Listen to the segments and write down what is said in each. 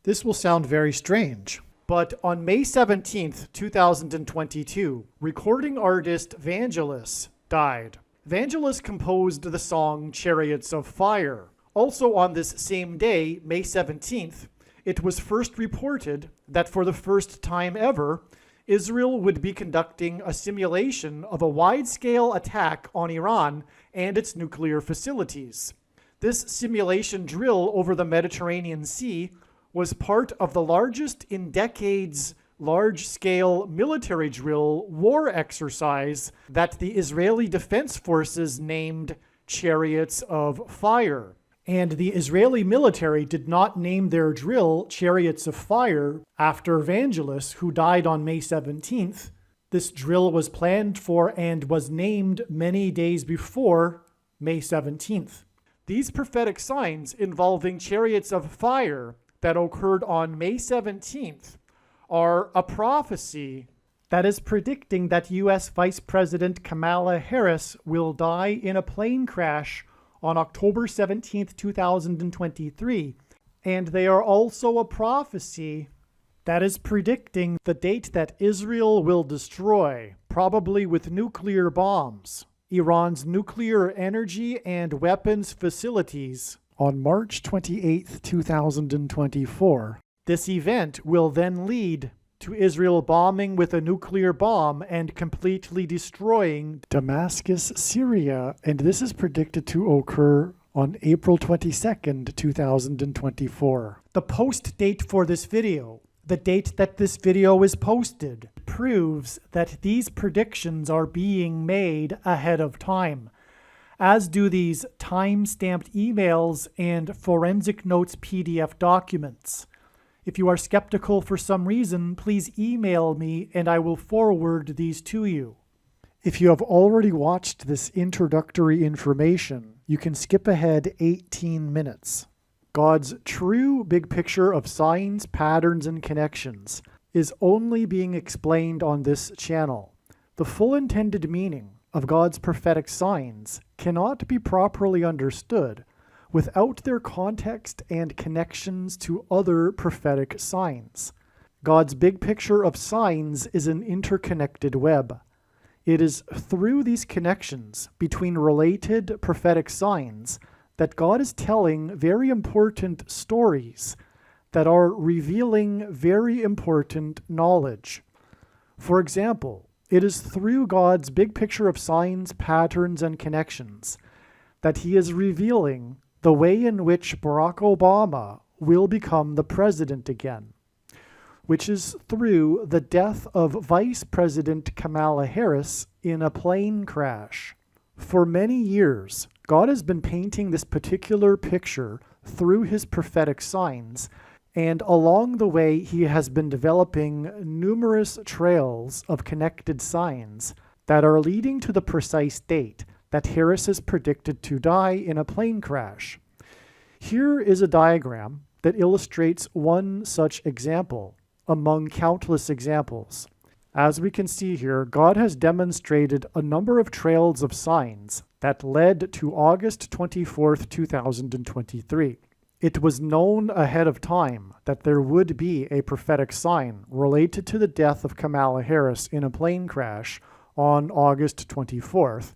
This will sound very strange, but on May 17th, 2022, recording artist Vangelis died. Vangelis composed the song Chariots of Fire. Also on this same day, May 17th, it was first reported that for the first time ever, Israel would be conducting a simulation of a wide-scale attack on Iran and its nuclear facilities. This simulation drill over the Mediterranean Sea was part of the largest in decades large-scale military drill war exercise that the Israeli Defense Forces named Chariots of Fire. And the Israeli military did not name their drill Chariots of Fire after Vangelis, who died on May 17th. This drill was planned for and was named many days before May 17th. These prophetic signs involving Chariots of Fire that occurred on May 17th are a prophecy that is predicting that U.S. Vice President Kamala Harris will die in a plane crash on October 17th, 2023. And they are also a prophecy that is predicting the date that Israel will destroy, probably with nuclear bombs, Iran's nuclear energy and weapons facilities on March 28th, 2024. This event will then lead to Israel bombing with a nuclear bomb and completely destroying Damascus, Syria, and this is predicted to occur on April 22nd, 2024. The post date for this video, the date that this video is posted, proves that these predictions are being made ahead of time, as do these time-stamped emails and forensic notes PDF documents. If you are skeptical for some reason, please email me and I will forward these to you. If you have already watched this introductory information, you can skip ahead 18 minutes. God's true big picture of signs, patterns, and connections is only being explained on this channel. The full intended meaning of God's prophetic signs cannot be properly understood without their context and connections to other prophetic signs. God's big picture of signs is an interconnected web. It is through these connections between related prophetic signs that God is telling very important stories that are revealing very important knowledge. For example, it is through God's big picture of signs, patterns, and connections that he is revealing the way in which Barack Obama will become the president again, which is through the death of Vice President Kamala Harris in a plane crash. For many years, God has been painting this particular picture through his prophetic signs, and along the way he has been developing numerous trails of connected signs that are leading to the precise date that Harris is predicted to die in a plane crash. Here is a diagram that illustrates one such example among countless examples. As we can see here, God has demonstrated a number of trails of signs that led to August 24th, 2023. It was known ahead of time that there would be a prophetic sign related to the death of Kamala Harris in a plane crash on August 24th.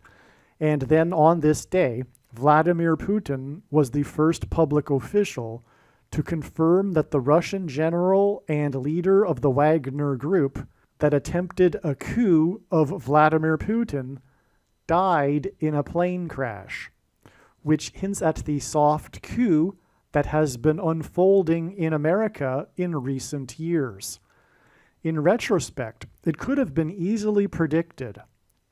And then on this day, Vladimir Putin was the first public official to confirm that the Russian general and leader of the Wagner Group that attempted a coup of Vladimir Putin died in a plane crash, which hints at the soft coup that has been unfolding in America in recent years. In retrospect, it could have been easily predicted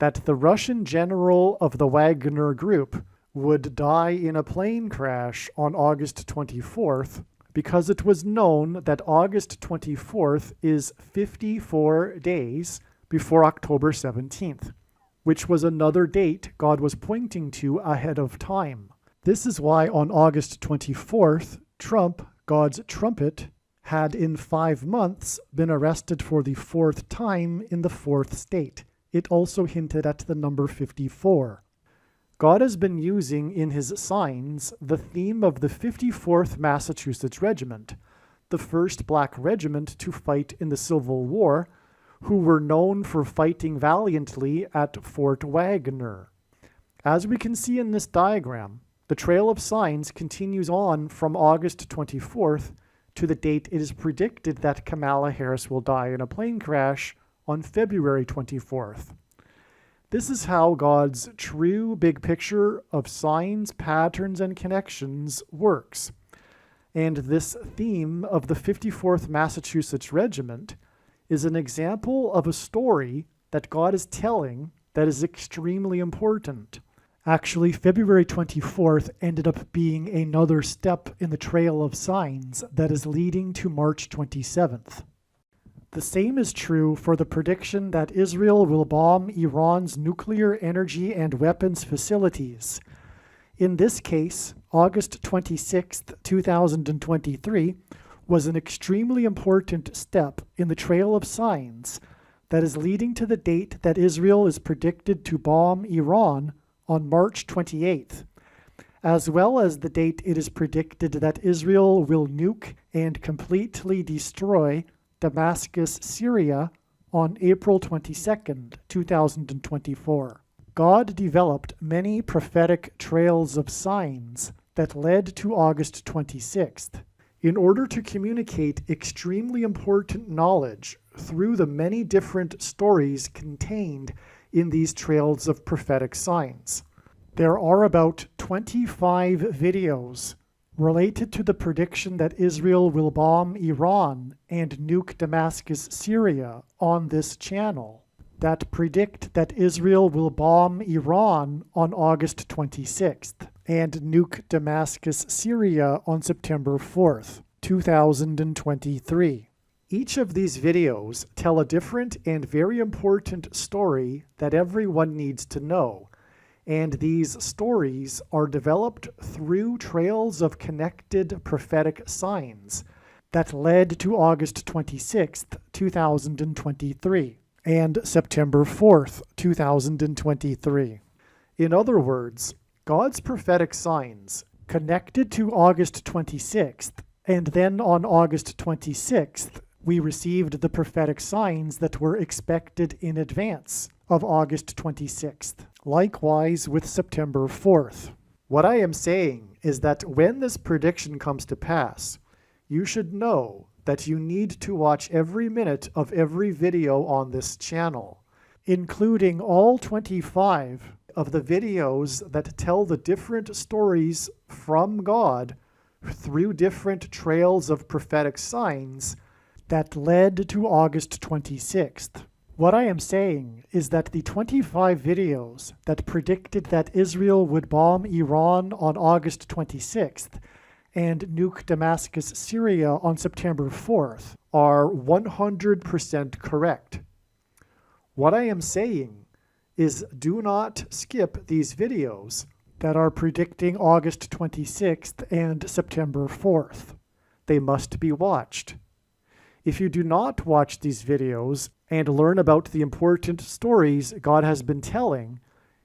that the Russian general of the Wagner Group would die in a plane crash on August 24th because it was known that August 24th is 54 days before October 17th, which was another date God was pointing to ahead of time. This is why on August 24th, Trump, God's trumpet, had in 5 months been arrested for the 4th time in the 4th state. It also hinted at the number 54. God has been using in his signs the theme of the 54th Massachusetts Regiment, the first black regiment to fight in the Civil War, who were known for fighting valiantly at Fort Wagner. As we can see in this diagram, the trail of signs continues on from August 24th to the date it is predicted that Kamala Harris will die in a plane crash on February 24th. This is how God's true big picture of signs, patterns, and connections works. And this theme of the 54th Massachusetts Regiment is an example of a story that God is telling that is extremely important. Actually, February 24th ended up being another step in the trail of signs that is leading to March 27th. The same is true for the prediction that Israel will bomb Iran's nuclear energy and weapons facilities. In this case, August 26, 2023, was an extremely important step in the trail of signs that is leading to the date that Israel is predicted to bomb Iran on March 28th, as well as the date it is predicted that Israel will nuke and completely destroy Damascus, Syria on April 22nd, 2024. God developed many prophetic trails of signs that led to August 26th in order to communicate extremely important knowledge through the many different stories contained in these trails of prophetic signs. There are about 25 videos related to the prediction that Israel will bomb Iran and nuke Damascus, Syria on this channel that predict that Israel will bomb Iran on August 26th and nuke Damascus, Syria on September 4th, 2023. Each of these videos tell a different and very important story that everyone needs to know, and these stories are developed through trails of connected prophetic signs that led to August 26th, 2023, and September 4th, 2023. In other words, God's prophetic signs connected to August 26th, and then on August 26th, we received the prophetic signs that were expected in advance of August 26th. Likewise with September 4th. What I am saying is that when this prediction comes to pass, you should know that you need to watch every minute of every video on this channel, including all 25 of the videos that tell the different stories from God through different trails of prophetic signs that led to August 26th. What I am saying is that the 25 videos that predicted that Israel would bomb Iran on August 26th and nuke Damascus, Syria on September 4th are 100% correct. What I am saying is do not skip these videos that are predicting August 26th and September 4th. They must be watched. If you do not watch these videos and learn about the important stories God has been telling,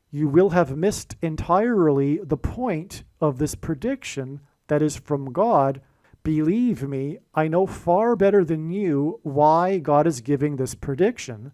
you will have missed entirely the point of this prediction that is from God. Believe me, I know far better than you why God is giving this prediction,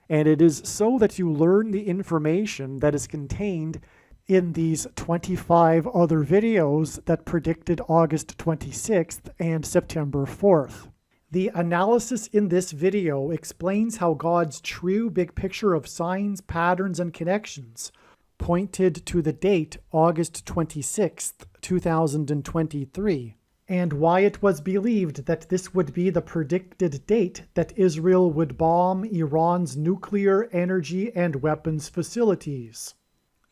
and it is so that you learn the information that is contained in these 25 other videos that predicted August 26th and September 4th. The analysis in this video explains how God's true big picture of signs, patterns, and connections pointed to the date August 26th, 2023, and why it was believed that this would be the predicted date that Israel would bomb Iran's nuclear, energy, and weapons facilities.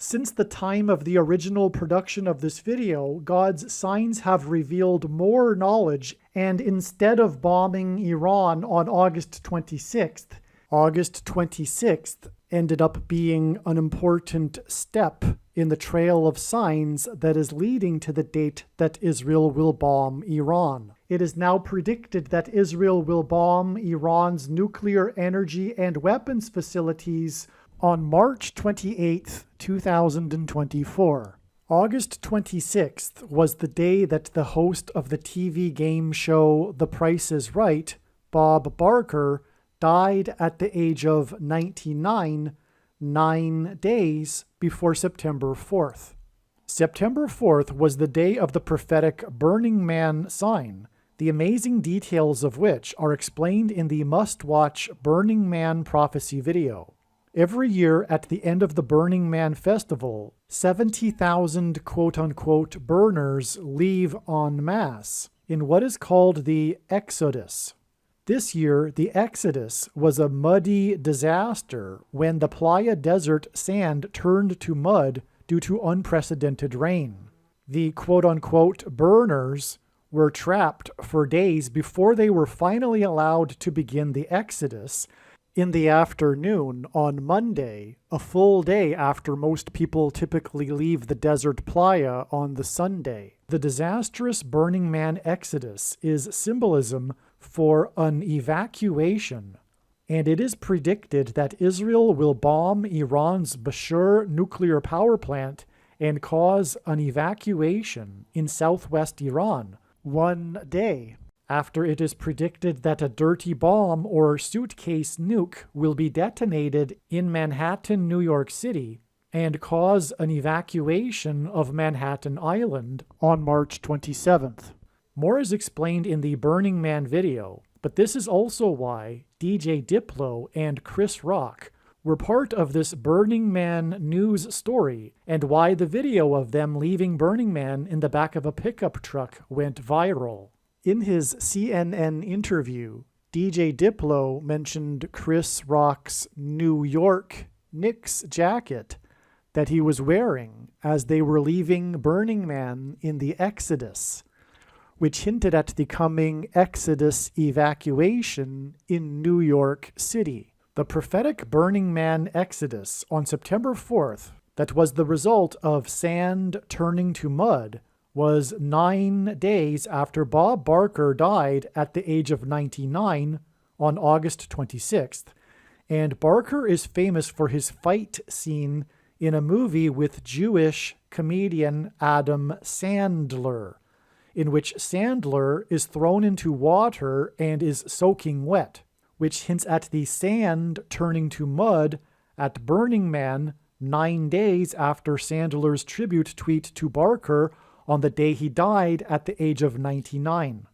Since the time of the original production of this video, God's signs have revealed more knowledge, and instead of bombing Iran on August 26th, August 26th ended up being an important step in the trail of signs that is leading to the date that Israel will bomb Iran. It is now predicted that Israel will bomb Iran's nuclear, energy, and weapons facilities on March 28, 2024. August 26th was the day that the host of the TV game show The Price is Right, Bob Barker, died at the age of 99, 9 days before September 4th. September 4th was the day of the prophetic Burning Man sign, the amazing details of which are explained in the must-watch Burning Man prophecy video. Every year at the end of the Burning Man festival, 70,000 quote-unquote burners leave en masse in what is called the Exodus. This year, the Exodus was a muddy disaster when the Playa Desert sand turned to mud due to unprecedented rain. The quote-unquote burners were trapped for days before they were finally allowed to begin the Exodus in the afternoon on Monday, a full day after most people typically leave the desert playa on the Sunday. The disastrous Burning Man Exodus is symbolism for an evacuation, and it is predicted that Israel will bomb Iran's Bushehr nuclear power plant and cause an evacuation in southwest Iran one day after it is predicted that a dirty bomb or suitcase nuke will be detonated in Manhattan, New York City, and cause an evacuation of Manhattan Island on March 27th. More is explained in the Burning Man video, but this is also why DJ Diplo and Chris Rock were part of this Burning Man news story, and why the video of them leaving Burning Man in the back of a pickup truck went viral. In his CNN interview, DJ Diplo mentioned Chris Rock's New York Knicks jacket that he was wearing as they were leaving Burning Man in the Exodus, which hinted at the coming Exodus evacuation in New York City. The prophetic Burning Man Exodus on September 4th, that was the result of sand turning to mud, was 9 days after Bob Barker died at the age of 99 on August 26th, and Barker is famous for his fight scene in a movie with Jewish comedian Adam Sandler, in which Sandler is thrown into water and is soaking wet, which hints at the sand turning to mud at Burning Man 9 days after Sandler's tribute tweet to Barker on the day he died at the age of 99.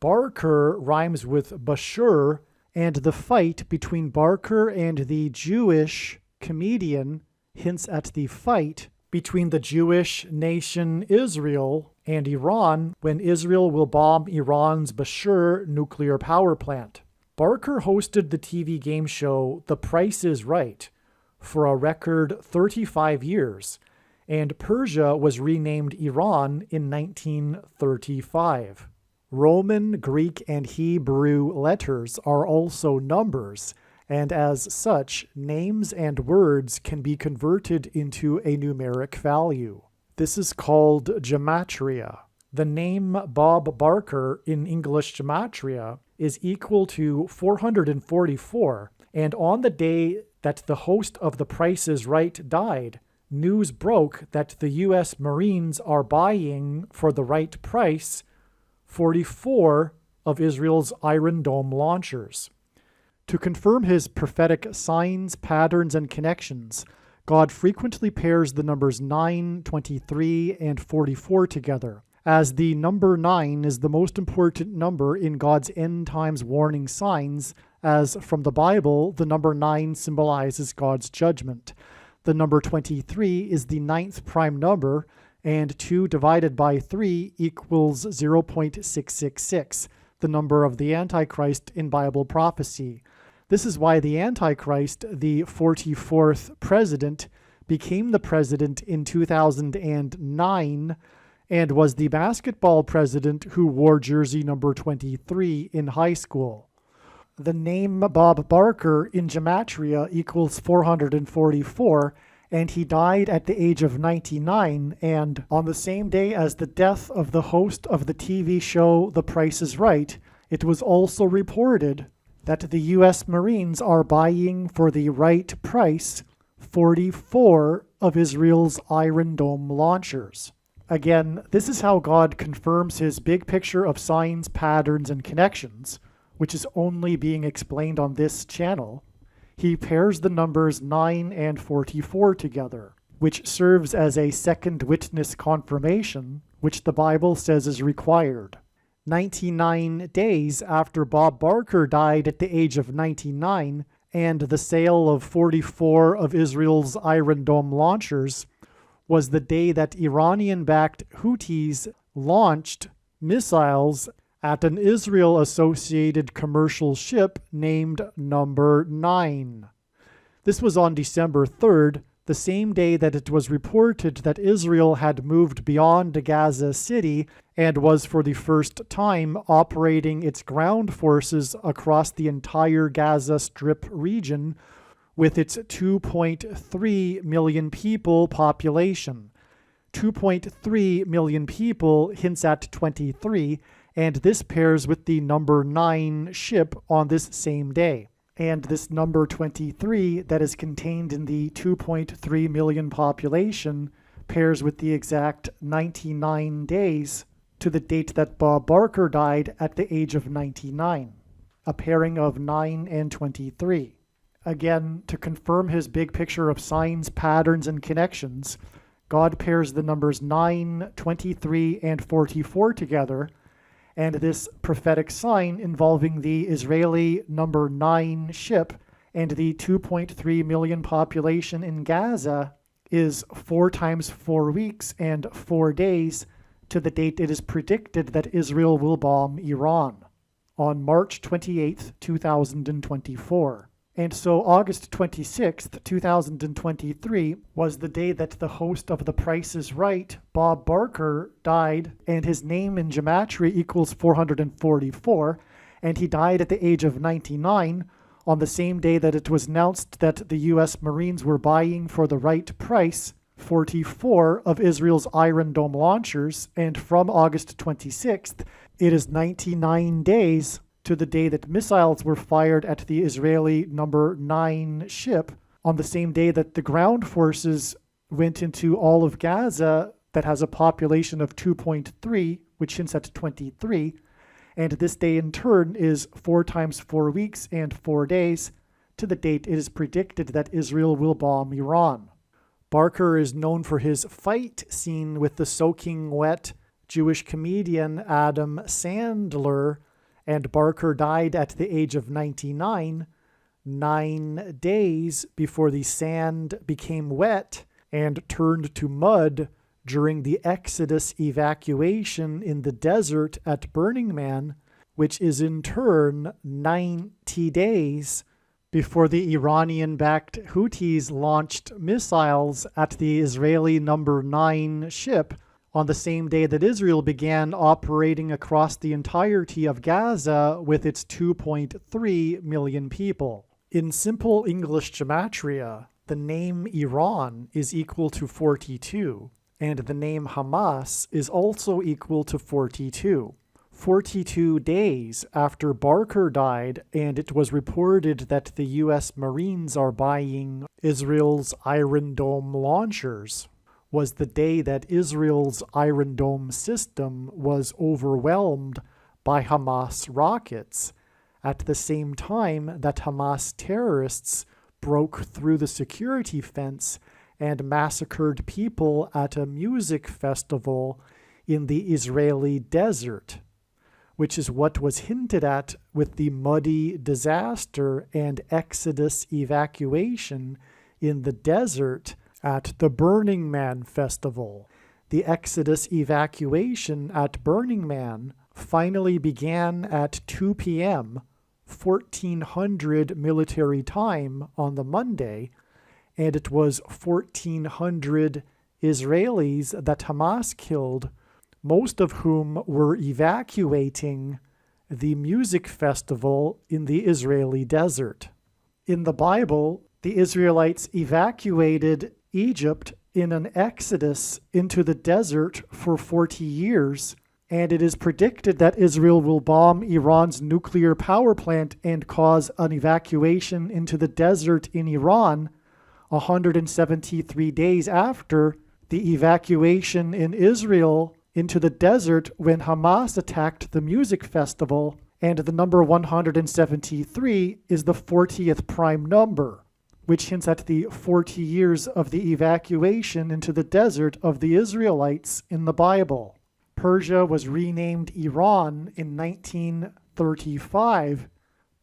Barker rhymes with Bushehr, and the fight between Barker and the Jewish comedian hints at the fight between the Jewish nation Israel and Iran when Israel will bomb Iran's Bushehr nuclear power plant. Barker hosted the TV game show The Price is Right for a record 35 years, and Persia was renamed Iran in 1935. Roman, Greek, and Hebrew letters are also numbers, and as such, names and words can be converted into a numeric value. This is called gematria. The name Bob Barker in English gematria is equal to 444, and on the day that the host of The Price is Right died, news broke that the U.S. Marines are buying, for the right price, 44 of Israel's Iron Dome launchers. To confirm his prophetic signs, patterns, and connections, God frequently pairs the numbers 9, 23, and 44 together, as the number 9 is the most important number in God's end times warning signs, as from the Bible, the number 9 symbolizes God's judgment. The number 23 is the 9th prime number, and 2 divided by 3 equals 0.666, the number of the Antichrist in Bible prophecy. This is why the Antichrist, the 44th president, became the president in 2009 and was the basketball president who wore jersey number 23 in high school. The name Bob Barker in gematria equals 444, and he died at the age of 99, and on the same day as the death of the host of the TV show The Price is Right, it was also reported that the U.S. Marines are buying for the right price 44 of Israel's Iron Dome launchers. Again, this is how God confirms his big picture of signs, patterns, and connections, which is only being explained on this channel. He pairs the numbers 9 and 44 together, which serves as a second witness confirmation, which the Bible says is required. 99 days after Bob Barker died at the age of 99, and the sale of 44 of Israel's Iron Dome launchers was the day that Iranian-backed Houthis launched missiles at an Israel-associated commercial ship named Number 9. This was on December 3rd, the same day that it was reported that Israel had moved beyond Gaza City and was for the first time operating its ground forces across the entire Gaza Strip region with its 2.3 million people population. 2.3 million people hints at 23, and this pairs with the number 9 ship on this same day. And this number 23 that is contained in the 2.3 million population pairs with the exact 99 days to the date that Bob Barker died at the age of 99, a pairing of 9 and 23. Again, to confirm his big picture of signs, patterns, and connections, God pairs the numbers 9, 23, and 44 together, and this prophetic sign involving the Israeli number 9 ship and the 2.3 million population in Gaza is 4 times 4 weeks and 4 days to the date it is predicted that Israel will bomb Iran on March 28, 2024. And so August 26th, 2023 was the day that the host of The Price is Right, Bob Barker, died, and his name in gematria equals 444, and he died at the age of 99 on the same day that it was announced that the U.S. Marines were buying for the right price 44 of Israel's Iron Dome launchers, and from August 26th, it is 99 days to the day that missiles were fired at the Israeli number 9 ship on the same day that the ground forces went into all of Gaza that has a population of 2.3, which hints at 23, and this day in turn is 4 times 4 weeks and 4 days to the date it is predicted that Israel will bomb Iran. Barker is known for his fight scene with the soaking wet Jewish comedian Adam Sandler, and Barker died at the age of 99, 9 days before the sand became wet and turned to mud during the Exodus evacuation in the desert at Burning Man, which is in turn 90 days before the Iranian-backed Houthis launched missiles at the Israeli number 9 ship on the same day that Israel began operating across the entirety of Gaza with its 2.3 million people. In simple English gematria, the name Iran is equal to 42, and the name Hamas is also equal to 42. 42 days after Barker died, and it was reported that the U.S. Marines are buying Israel's Iron Dome launchers, was the day that Israel's Iron Dome system was overwhelmed by Hamas rockets, at the same time that Hamas terrorists broke through the security fence and massacred people at a music festival in the Israeli desert, which is what was hinted at with the muddy disaster and Exodus evacuation in the desert at the Burning Man festival. The Exodus evacuation at Burning Man finally began at 2 p.m., 1400 military time on the Monday, and it was 1400 Israelis that Hamas killed, most of whom were evacuating the music festival in the Israeli desert. In the Bible, the Israelites evacuated Egypt in an exodus into the desert for 40 years, and it is predicted that Israel will bomb Iran's nuclear power plant and cause an evacuation into the desert in Iran 173 days after the evacuation in Israel into the desert when Hamas attacked the music festival, and the number 173 is the 40th prime number, which hints at the 40 years of the evacuation into the desert of the Israelites in the Bible. Persia was renamed Iran in 1935.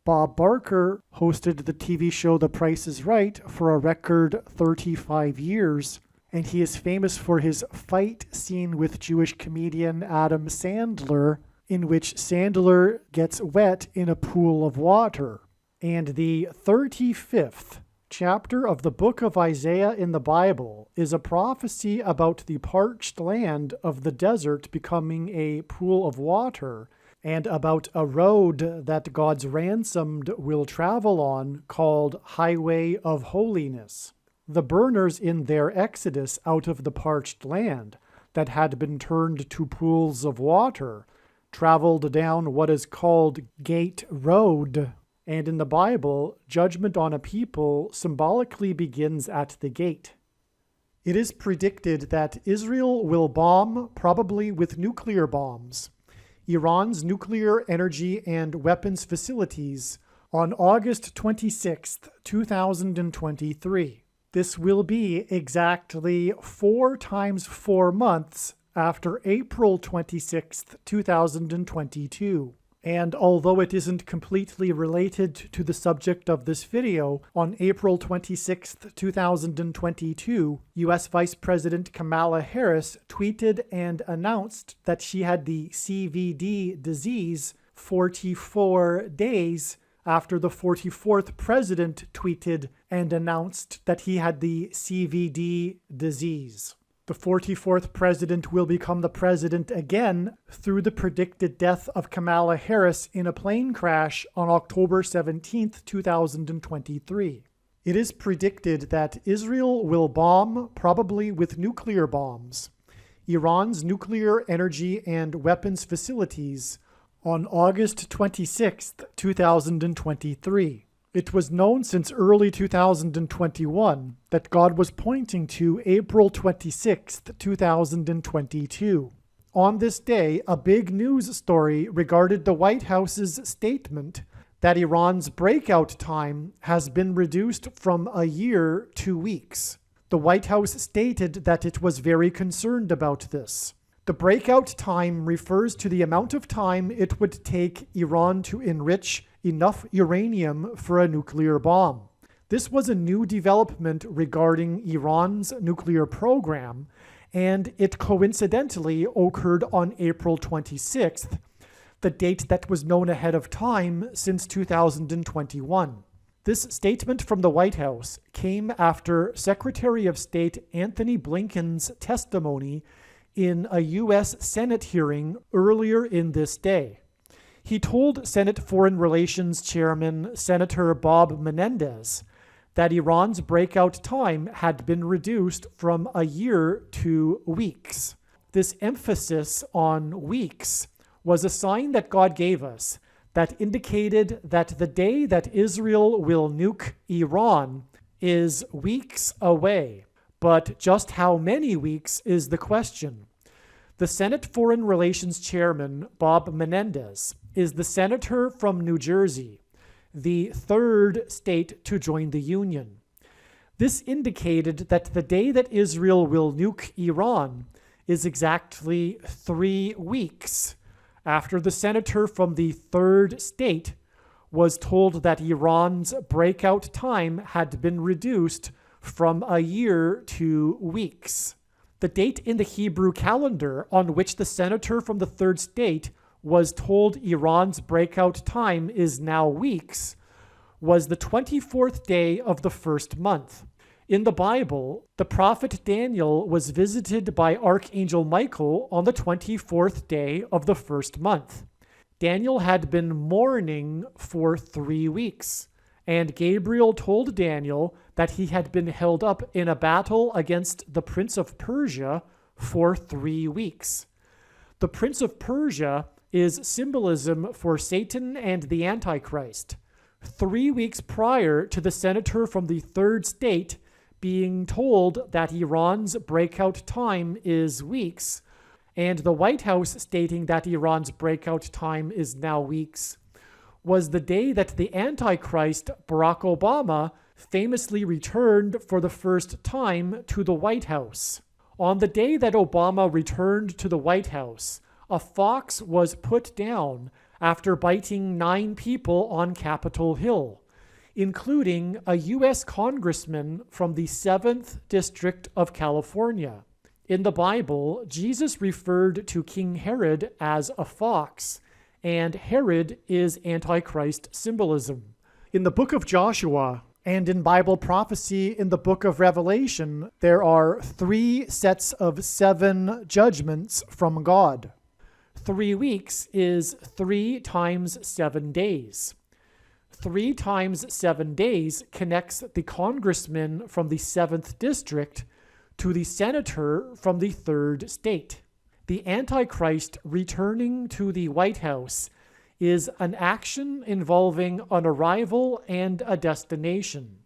Bob Barker hosted the TV show The Price is Right for a record 35 years, and he is famous for his fight scene with Jewish comedian Adam Sandler, in which Sandler gets wet in a pool of water. And the 35th chapter of the book of Isaiah in the Bible is a prophecy about the parched land of the desert becoming a pool of water, and about a road that God's ransomed will travel on called Highway of Holiness. The burners in their exodus out of the parched land that had been turned to pools of water traveled down what is called Gate Road. And in the Bible, judgment on a people symbolically begins at the gate. It is predicted that Israel will bomb, probably with nuclear bombs, Iran's nuclear energy and weapons facilities on August 26, 2023. This will be exactly 4 times 4 months after April 26, 2022. And although it isn't completely related to the subject of this video, on April 26, 2022, U.S. Vice President Kamala Harris tweeted and announced that she had the CVD disease 44 days after the 44th president tweeted and announced that he had the CVD disease. The 44th president will become the president again through the predicted death of Kamala Harris in a plane crash on October 17, 2023. It is predicted that Israel will bomb, probably with nuclear bombs, Iran's nuclear energy and weapons facilities on August 26, 2023. It was known since early 2021 that God was pointing to April 26, 2022. On this day, a big news story regarded the White House's statement that Iran's breakout time has been reduced from a year to weeks. The White House stated that it was very concerned about this. The breakout time refers to the amount of time it would take Iran to enrich enough uranium for a nuclear bomb. This was a new development regarding Iran's nuclear program, and it coincidentally occurred on April 26th, the date that was known ahead of time since 2021. This statement from the White House came after Secretary of State Anthony Blinken's testimony in a U.S. Senate hearing earlier in this day. He told Senate Foreign Relations Chairman Senator Bob Menendez that Iran's breakout time had been reduced from a year to weeks. This emphasis on weeks was a sign that God gave us that indicated that the day that Israel will nuke Iran is weeks away. But just how many weeks is the question. The Senate Foreign Relations Chairman, Bob Menendez, is the senator from New Jersey, the third state to join the Union. This indicated that the day that Israel will nuke Iran is exactly 3 weeks after the senator from the third state was told that Iran's breakout time had been reduced from a year to weeks. The date in the Hebrew calendar on which the senator from the third state was told Iran's breakout time is now weeks was the 24th day of the first month. In the Bible, the prophet Daniel was visited by Archangel Michael on the 24th day of the first month. Daniel had been mourning for 3 weeks, and Gabriel told Daniel that he had been held up in a battle against the Prince of Persia for 3 weeks. The Prince of Persia is symbolism for Satan and the Antichrist. 3 weeks prior to the senator from the third state being told that Iran's breakout time is weeks, and the White House stating that Iran's breakout time is now weeks, was the day that the Antichrist, Barack Obama, famously returned for the first time to the White House. On the day that Obama returned to the White House, a fox was put down after biting 9 people on Capitol Hill, including a U.S. congressman from the 7th District of California. In the Bible, Jesus referred to King Herod as a fox, and Herod is Antichrist symbolism. In the book of Joshua and in Bible prophecy in the book of Revelation, there are 3 sets of 7 judgments from God. 3 weeks is 3 times 7 days. 3 times 7 days connects the congressman from the 7th district to the senator from the 3rd state. The Antichrist returning to the White House is an action involving an arrival and a destination,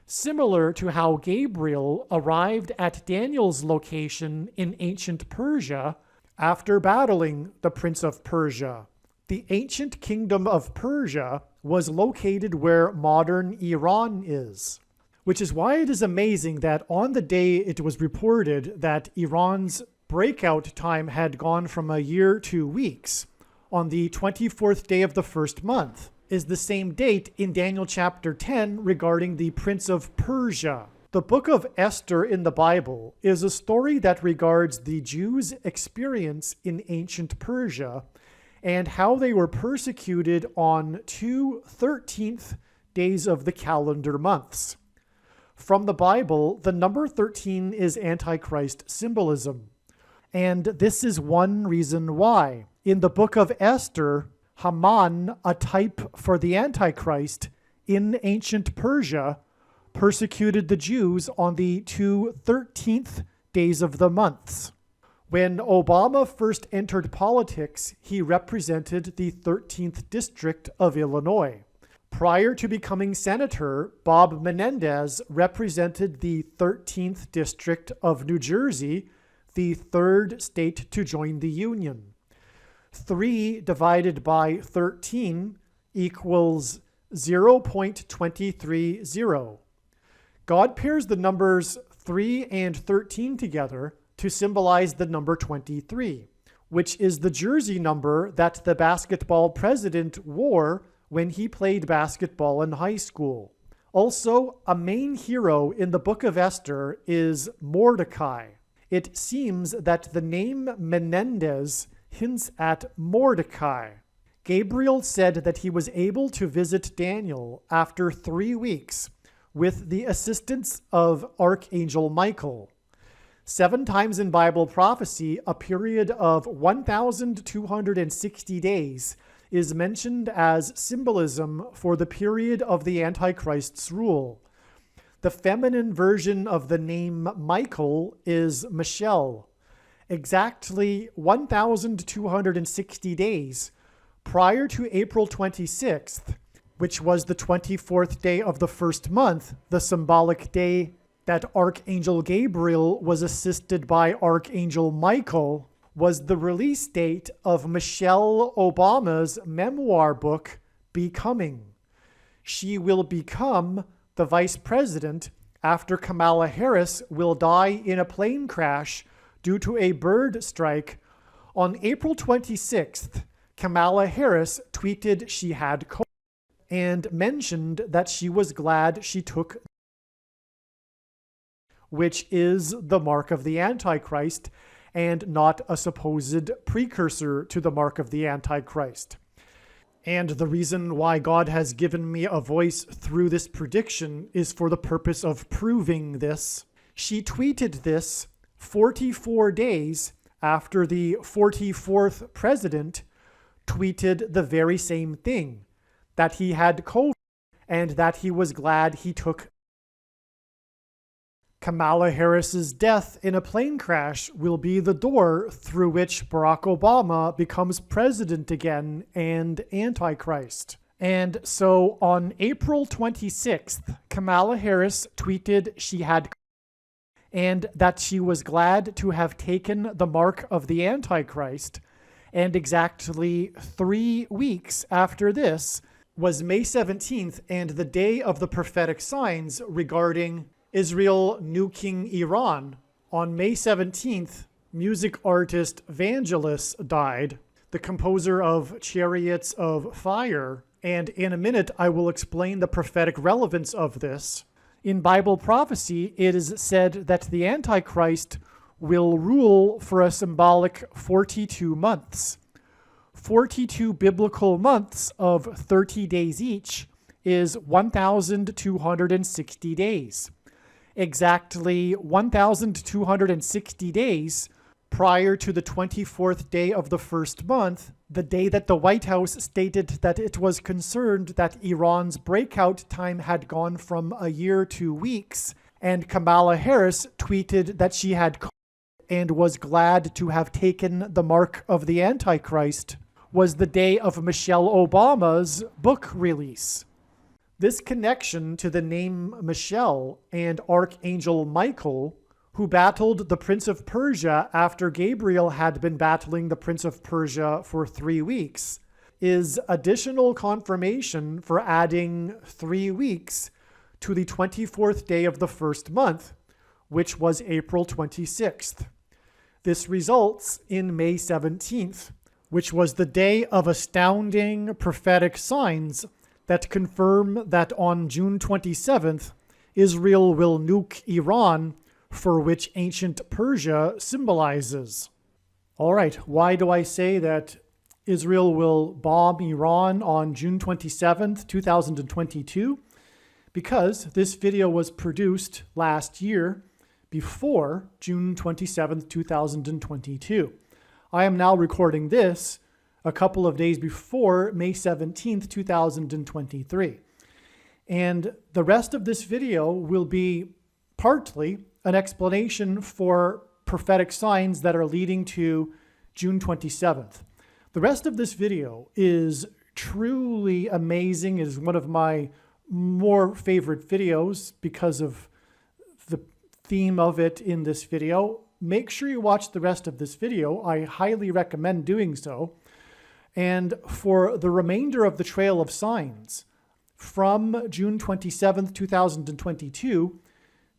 similar to how Gabriel arrived at Daniel's location in ancient Persia after battling the Prince of Persia. The ancient kingdom of Persia was located where modern Iran is, which is why it is amazing that on the day it was reported that Iran's breakout time had gone from a year to weeks, on the 24th day of the first month, is the same date in Daniel chapter 10 regarding the Prince of Persia. The book of Esther in the Bible is a story that regards the Jews' experience in ancient Persia and how they were persecuted on 2 13th days of the calendar months. From the Bible, the number 13 is Antichrist symbolism. And this is one reason why. In the book of Esther, Haman, a type for the Antichrist in ancient Persia, persecuted the Jews on the 2 13th days of the months. When Obama first entered politics, he represented the 13th District of Illinois. Prior to becoming senator, Bob Menendez represented the 13th District of New Jersey, the 3rd state to join the Union. 3 divided by 13 equals 0.230. God pairs the numbers 3 and 13 together to symbolize the number 23, which is the jersey number that the basketball president wore when he played basketball in high school. Also, a main hero in the book of Esther is Mordecai. It seems that the name Menendez hints at Mordecai. Gabriel said that he was able to visit Daniel after 3 weeks with the assistance of Archangel Michael. 7 times in Bible prophecy, a period of 1,260 days is mentioned as symbolism for the period of the Antichrist's rule. The feminine version of the name Michael is Michelle. Exactly 1,260 days prior to April 26th, which was the 24th day of the first month, the symbolic day that Archangel Gabriel was assisted by Archangel Michael, was the release date of Michelle Obama's memoir book, Becoming. She will become the vice president after Kamala Harris will die in a plane crash due to a bird strike. On April 26th, Kamala Harris tweeted she had COVID and mentioned that she was glad she took, which is the mark of the Antichrist and not a supposed precursor to the mark of the Antichrist. And the reason why God has given me a voice through this prediction is for the purpose of proving this. She tweeted this 44 days after the 44th president tweeted the very same thing, that he had COVID and that he was glad he took. Kamala Harris's death in a plane crash will be the door through which Barack Obama becomes president again and Antichrist. And so on April 26th, Kamala Harris tweeted she had and that she was glad to have taken the mark of the Antichrist. And exactly 3 weeks after this was May 17th and the day of the prophetic signs regarding Israel nuking Iran. On May 17th, music artist Vangelis died, the composer of Chariots of Fire. And in a minute, I will explain the prophetic relevance of this. In Bible prophecy, it is said that the Antichrist will rule for a symbolic 42 months. 42 biblical months of 30 days each is 1,260 days. Exactly 1,260 days prior to the 24th day of the first month, the day that the White House stated that it was concerned that Iran's breakout time had gone from a year to weeks, and Kamala Harris tweeted that she had and was glad to have taken the mark of the Antichrist, was the day of Michelle Obama's book release. This connection to the name Michelle and Archangel Michael, who battled the Prince of Persia after Gabriel had been battling the Prince of Persia for 3 weeks, is additional confirmation for adding 3 weeks to the 24th day of the first month, which was April 26th. This results in May 17th, which was the day of astounding prophetic signs that confirm that on June 27th, Israel will nuke Iran, for which ancient Persia symbolizes. All right, why do I say that Israel will bomb Iran on June 27th, 2022? Because this video was produced last year before June 27th, 2022. I am now recording this a couple of days before May 17th, 2023. And the rest of this video will be partly an explanation for prophetic signs that are leading to June 27th. The rest of this video is truly amazing. It is one of my more favorite videos because of the theme of it in this video. Make sure you watch the rest of this video. I highly recommend doing so. And for the remainder of the Trail of Signs, from June 27th, 2022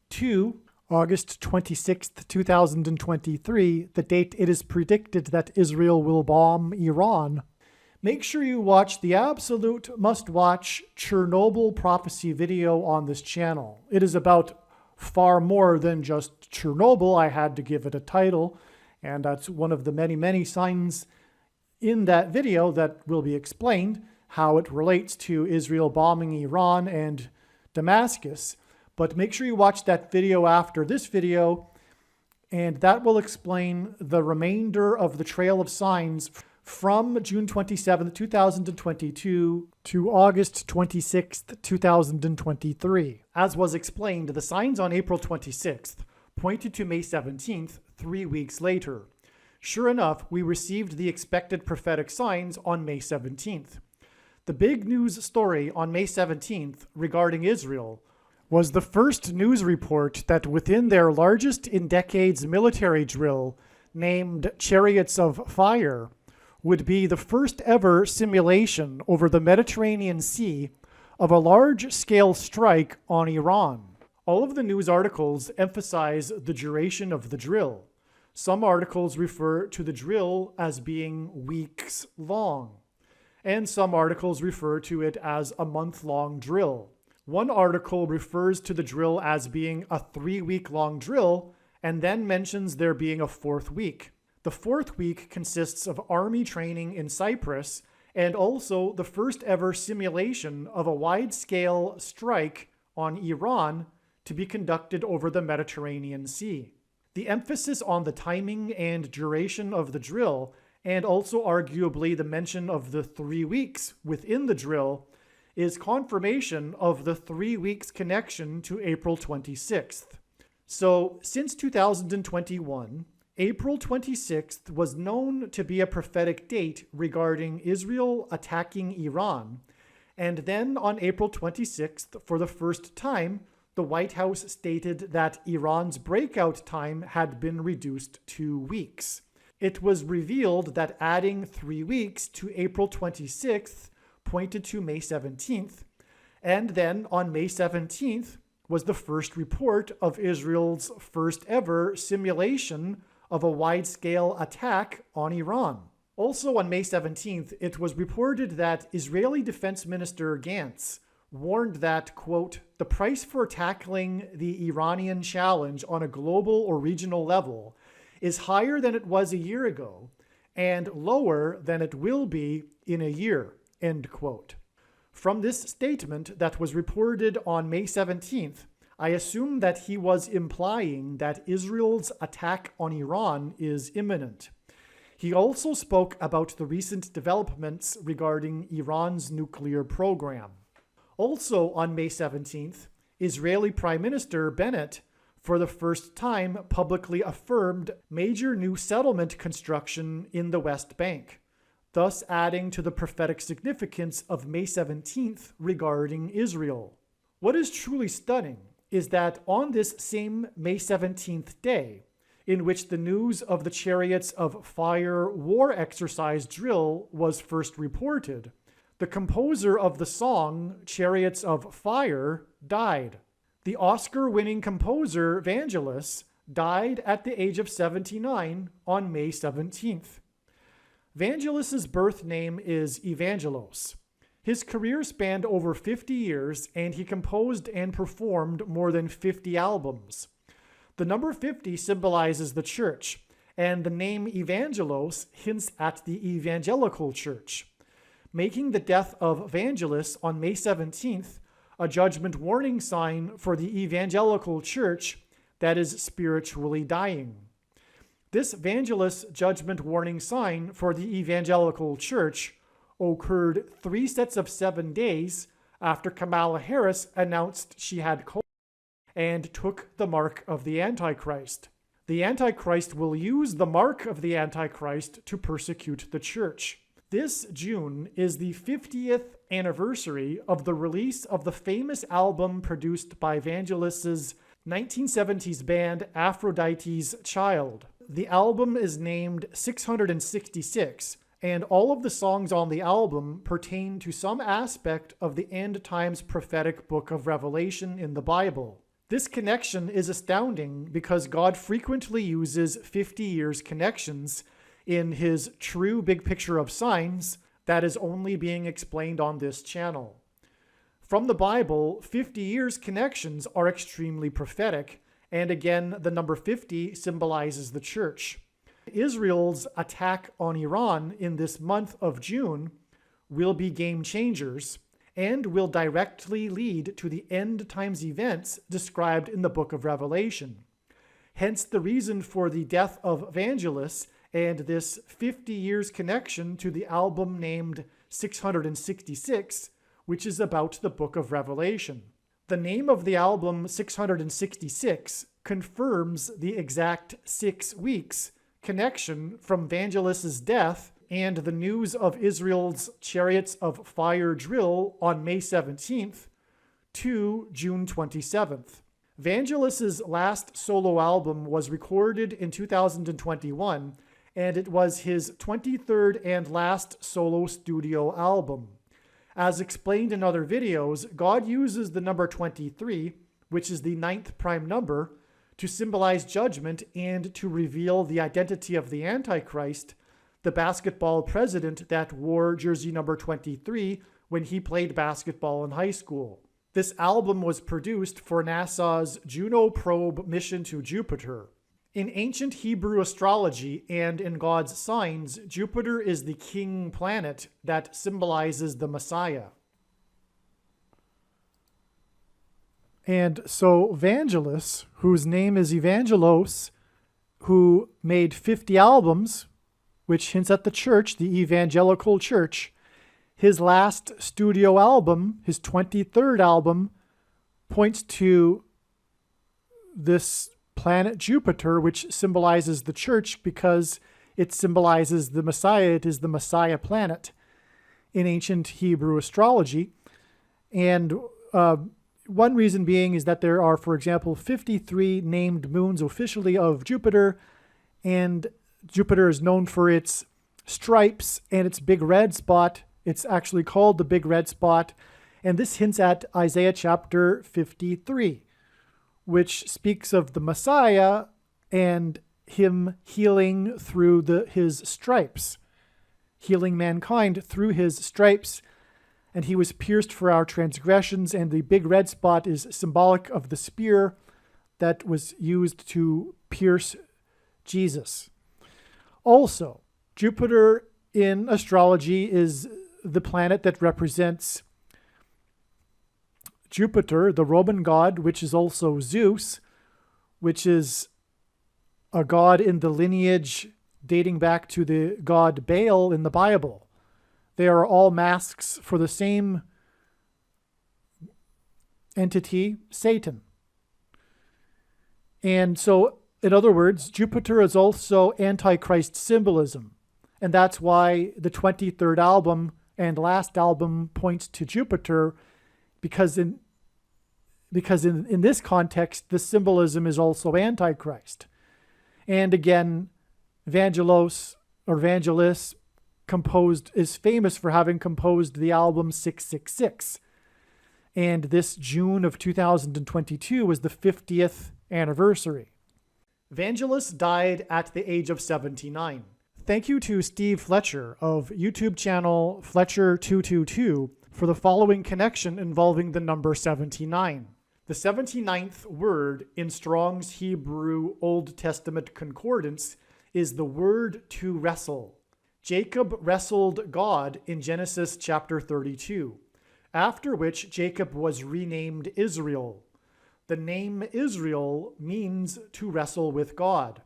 to August 26th, 2023, the date it is predicted that Israel will bomb Iran, make sure you watch the absolute must-watch Chernobyl prophecy video on this channel. It is about far more than just Chernobyl. I had to give it a title, and that's one of the many, many signs in that video that will be explained, how it relates to Israel bombing Iran and Damascus. But make sure you watch that video after this video, and that will explain the remainder of the Trail of Signs from June 27th, 2022 to August 26th, 2023. As was explained, the signs on April 26th pointed to May 17th, 3 weeks later. Sure enough, we received the expected prophetic signs on May 17th. The big news story on May 17th regarding Israel was the first news report that within their largest in decades military drill, named Chariots of Fire, would be the first ever simulation over the Mediterranean Sea of a large-scale strike on Iran. All of the news articles emphasize the duration of the drill. Some articles refer to the drill as being weeks long, and some articles refer to it as a month-long drill. One article refers to the drill as being a 3-week-long drill and then mentions there being a 4th week. The 4th week consists of army training in Cyprus and also the first ever simulation of a wide-scale strike on Iran to be conducted over the Mediterranean Sea. The emphasis on the timing and duration of the drill, and also arguably the mention of the 3 weeks within the drill, is confirmation of the 3 weeks connection to April 26th. So since 2021, April 26th was known to be a prophetic date regarding Israel attacking Iran, And then on April 26th, for the first time, the White House stated that Iran's breakout time had been reduced 2 weeks. It was revealed that adding 3 weeks to April 26th pointed to May 17th. And then on May 17th was the first report of Israel's first ever simulation of a wide-scale attack on Iran. Also on May 17th, it was reported that Israeli Defense Minister Gantz warned that, quote, the price for tackling the Iranian challenge on a global or regional level is higher than it was a year ago and lower than it will be in a year, end quote. From this statement that was reported on May 17th, I assume that he was implying that Israel's attack on Iran is imminent. He also spoke about the recent developments regarding Iran's nuclear program. Also on May 17th, Israeli Prime Minister Bennett, for the first time, publicly affirmed major new settlement construction in the West Bank, thus adding to the prophetic significance of May 17th regarding Israel. What is truly stunning is that on this same May 17th day, in which the news of the Chariots of Fire war exercise drill was first reported, the composer of the song Chariots of Fire died. The Oscar-winning composer Vangelis died at the age of 79 on May 17th. Vangelis' birth name is Evangelos. His career spanned over 50 years, and he composed and performed more than 50 albums. The number 50 symbolizes the church, and the name Evangelos hints at the evangelical church, making the death of Vangelis on May 17th a judgment warning sign for the evangelical church that is spiritually dying. This Vangelis judgment warning sign for the evangelical church occurred 3 sets of 7 days after Kamala Harris announced she had COVID and took the mark of the Antichrist. The Antichrist will use the mark of the Antichrist to persecute the church. This June is the 50th anniversary of the release of the famous album produced by Vangelis' 1970s band Aphrodite's Child. The album is named 666, and all of the songs on the album pertain to some aspect of the end times prophetic book of Revelation in the Bible. This connection is astounding because God frequently uses 50 years connections in his true big picture of signs that is only being explained on this channel. From the Bible, 50 years connections are extremely prophetic, and again, the number 50 symbolizes the church. Israel's attack on Iran in this month of June will be game changers and will directly lead to the end times events described in the book of Revelation. Hence the reason for the death of Vangelis and this 50 years connection to the album named 666, which is about the book of Revelation. The name of the album 666 confirms the exact 6 weeks connection from Vangelis' death and the news of Israel's Chariots of Fire drill on May 17th to June 27th. Vangelis' last solo album was recorded in 2021, and it was his 23rd and last solo studio album. As explained in other videos, God uses the number 23, which is the 9th prime number, to symbolize judgment and to reveal the identity of the Antichrist, the basketball president that wore jersey number 23 when he played basketball in high school. This album was produced for NASA's Juno probe mission to Jupiter. In ancient Hebrew astrology and in God's signs, Jupiter is the king planet that symbolizes the Messiah. And so Vangelis, whose name is Evangelos, who made 50 albums, which hints at the church, the evangelical church, his last studio album, his 23rd album, points to this planet Jupiter, which symbolizes the church because it symbolizes the Messiah. It is the Messiah planet in ancient Hebrew astrology. And one reason being is that there are, for example, 53 named moons officially of Jupiter, and Jupiter is known for its stripes and its big red spot. It's actually called the big red spot. And this hints at Isaiah chapter 53, which speaks of the Messiah and him healing through his stripes, healing mankind through his stripes. And he was pierced for our transgressions, and the big red spot is symbolic of the spear that was used to pierce Jesus. Also, Jupiter in astrology is the planet that represents Jupiter, the Roman god, which is also Zeus, which is a god in the lineage dating back to the god Baal in the Bible. They are all masks for the same entity, Satan. And so, in other words, Jupiter is also Antichrist symbolism. And that's why the 23rd album and last album points to Jupiter, because in this context, the symbolism is also Antichrist. And again, Vangelis is famous for having composed the album 666. And this June of 2022 was the 50th anniversary. Vangelis died at the age of 79. Thank you to Steve Fletcher of YouTube channel Fletcher222 for the following connection involving the number 79. The 79th word in Strong's Hebrew Old Testament Concordance is the word to wrestle. Jacob wrestled God in Genesis chapter 32, after which Jacob was renamed Israel. The name Israel means to wrestle with God.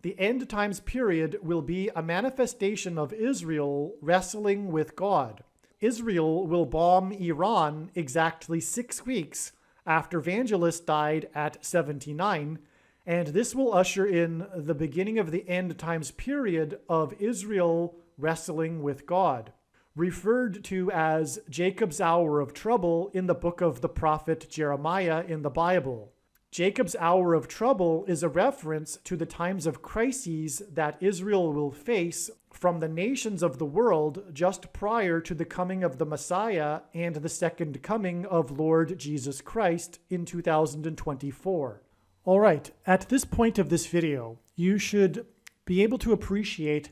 The end times period will be a manifestation of Israel wrestling with God. Israel will bomb Iran exactly 6 weeks after Vangelis died at 79, and this will usher in the beginning of the end times period of Israel wrestling with God, referred to as Jacob's hour of trouble in the book of the prophet Jeremiah in the Bible. Jacob's hour of trouble is a reference to the times of crises that Israel will face from the nations of the world just prior to the coming of the Messiah and the second coming of Lord Jesus Christ in 2024. All right, at this point of this video, you should be able to appreciate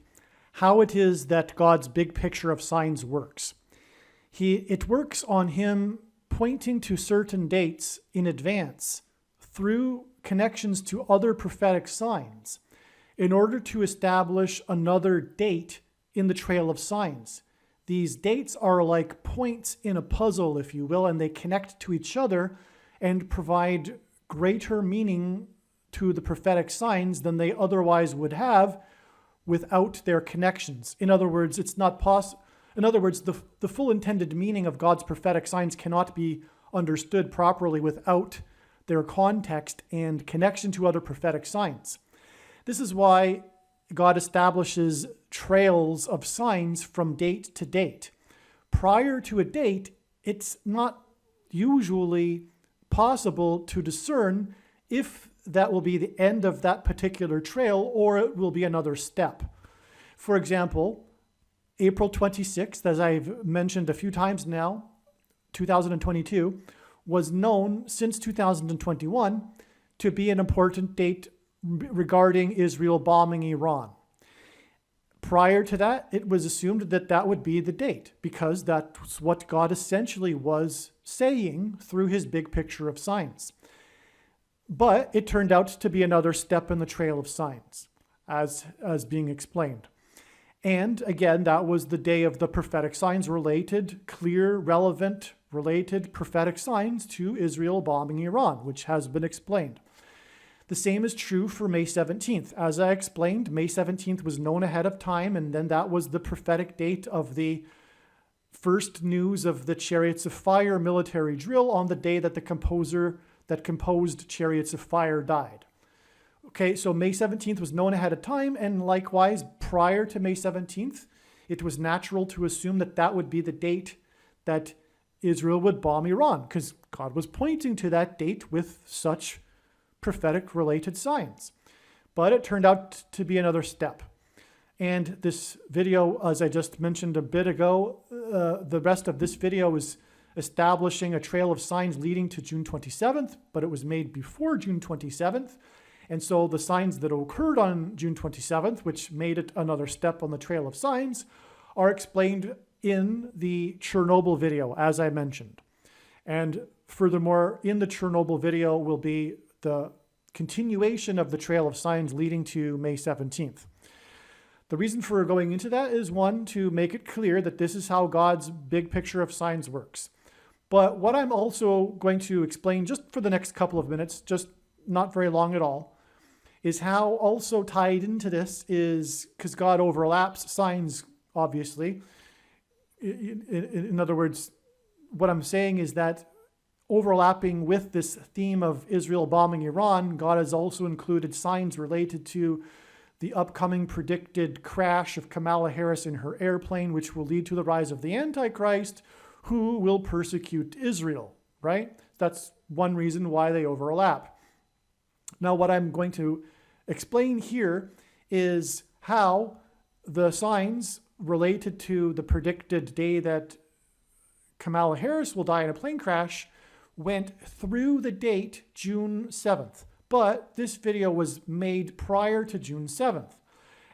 how it is that God's big picture of signs works. It works on him pointing to certain dates in advance through connections to other prophetic signs in order to establish another date in the trail of signs. These dates are like points in a puzzle, if you will, and they connect to each other and provide greater meaning to the prophetic signs than they otherwise would have without their connections. In other words, it's not possible. In other words, the full intended meaning of God's prophetic signs cannot be understood properly without their context and connection to other prophetic signs. This is why God establishes trails of signs from date to date. Prior to a date, it's not usually possible to discern if that will be the end of that particular trail or it will be another step. For example, April 26th, as I've mentioned a few times now, 2022, was known since 2021 to be an important date regarding Israel bombing Iran. Prior to that, it was assumed that that would be the date because that's what God essentially was saying through his big picture of signs. But it turned out to be another step in the trail of signs, as being explained. And again, that was the day of the prophetic signs related, clear, relevant, related prophetic signs to Israel bombing Iran, which has been explained. The same is true for May 17th. As I explained, May 17th was known ahead of time, and then that was the prophetic date of the first news of the Chariots of Fire military drill on the day that the composer that composed Chariots of Fire died. Okay, so May 17th was known ahead of time, and likewise, prior to May 17th, it was natural to assume that that would be the date that Israel would bomb Iran, because God was pointing to that date with such prophetic related signs. But it turned out to be another step. And this video, as I just mentioned a bit ago, the rest of this video is establishing a trail of signs leading to June 27th, but it was made before June 27th. And so the signs that occurred on June 27th, which made it another step on the trail of signs, are explained in the Chernobyl video, as I mentioned. And furthermore, in the Chernobyl video will be the continuation of the trail of signs leading to May 17th. The reason for going into that is, one, to make it clear that this is how God's big picture of signs works. But what I'm also going to explain just for the next couple of minutes, just not very long at all, is how also tied into this is, because God overlaps signs, obviously. In other words, what I'm saying is that overlapping with this theme of Israel bombing Iran, God has also included signs related to the upcoming predicted crash of Kamala Harris in her airplane, which will lead to the rise of the Antichrist, who will persecute Israel, right? That's one reason why they overlap. Now, what I'm going to explain here is how the signs related to the predicted day that Kamala Harris will die in a plane crash went through the date June 7th. But this video was made prior to June 7th.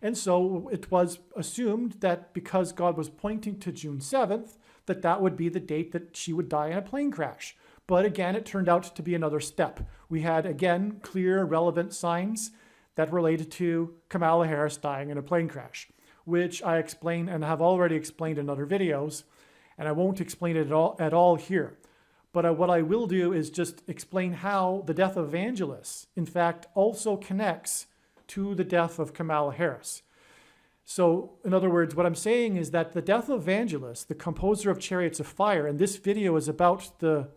And so it was assumed that because God was pointing to June 7th, that would be the date that she would die in a plane crash. But again, it turned out to be another step. We had, again, clear, relevant signs that related to Kamala Harris dying in a plane crash, which I explain and have already explained in other videos, and I won't explain it at all here. But what I will do is just explain how the death of Evangelist, in fact, also connects to the death of Kamala Harris. So, in other words, what I'm saying is that the death of Evangelist, the composer of Chariots of Fire, and this video is about the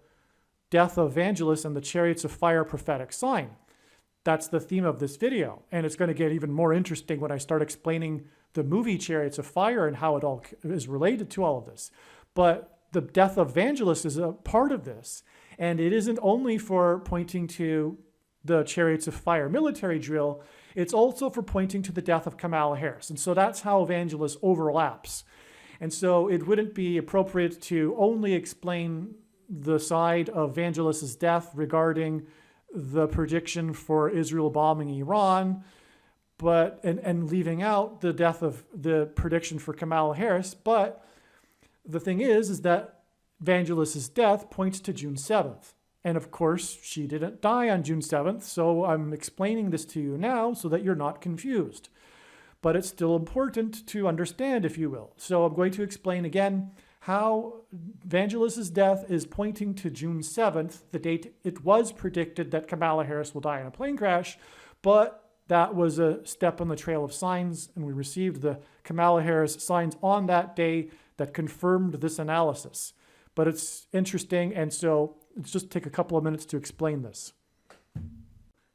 death of Evangelist and the Chariots of Fire prophetic sign. That's the theme of this video. And it's going to get even more interesting when I start explaining the movie Chariots of Fire and how it all is related to all of this. But the death of Evangelist is a part of this. And it isn't only for pointing to the Chariots of Fire military drill, it's also for pointing to the death of Kamala Harris. And so that's how Evangelist overlaps. And so it wouldn't be appropriate to only explain the side of Evangelist's death regarding the prediction for Israel bombing Iran, but and leaving out the death of the prediction for Kamala Harris. But the thing is that Evangelist's death points to June 7th. And of course, she didn't die on June 7th, so I'm explaining this to you now so that you're not confused. But it's still important to understand, if you will. So I'm going to explain again how Evangelist's death is pointing to June 7th, the date it was predicted that Kamala Harris will die in a plane crash, but that was a step on the trail of signs, and we received the Kamala Harris signs on that day that confirmed this analysis. But it's interesting, and so let's just take a couple of minutes to explain this.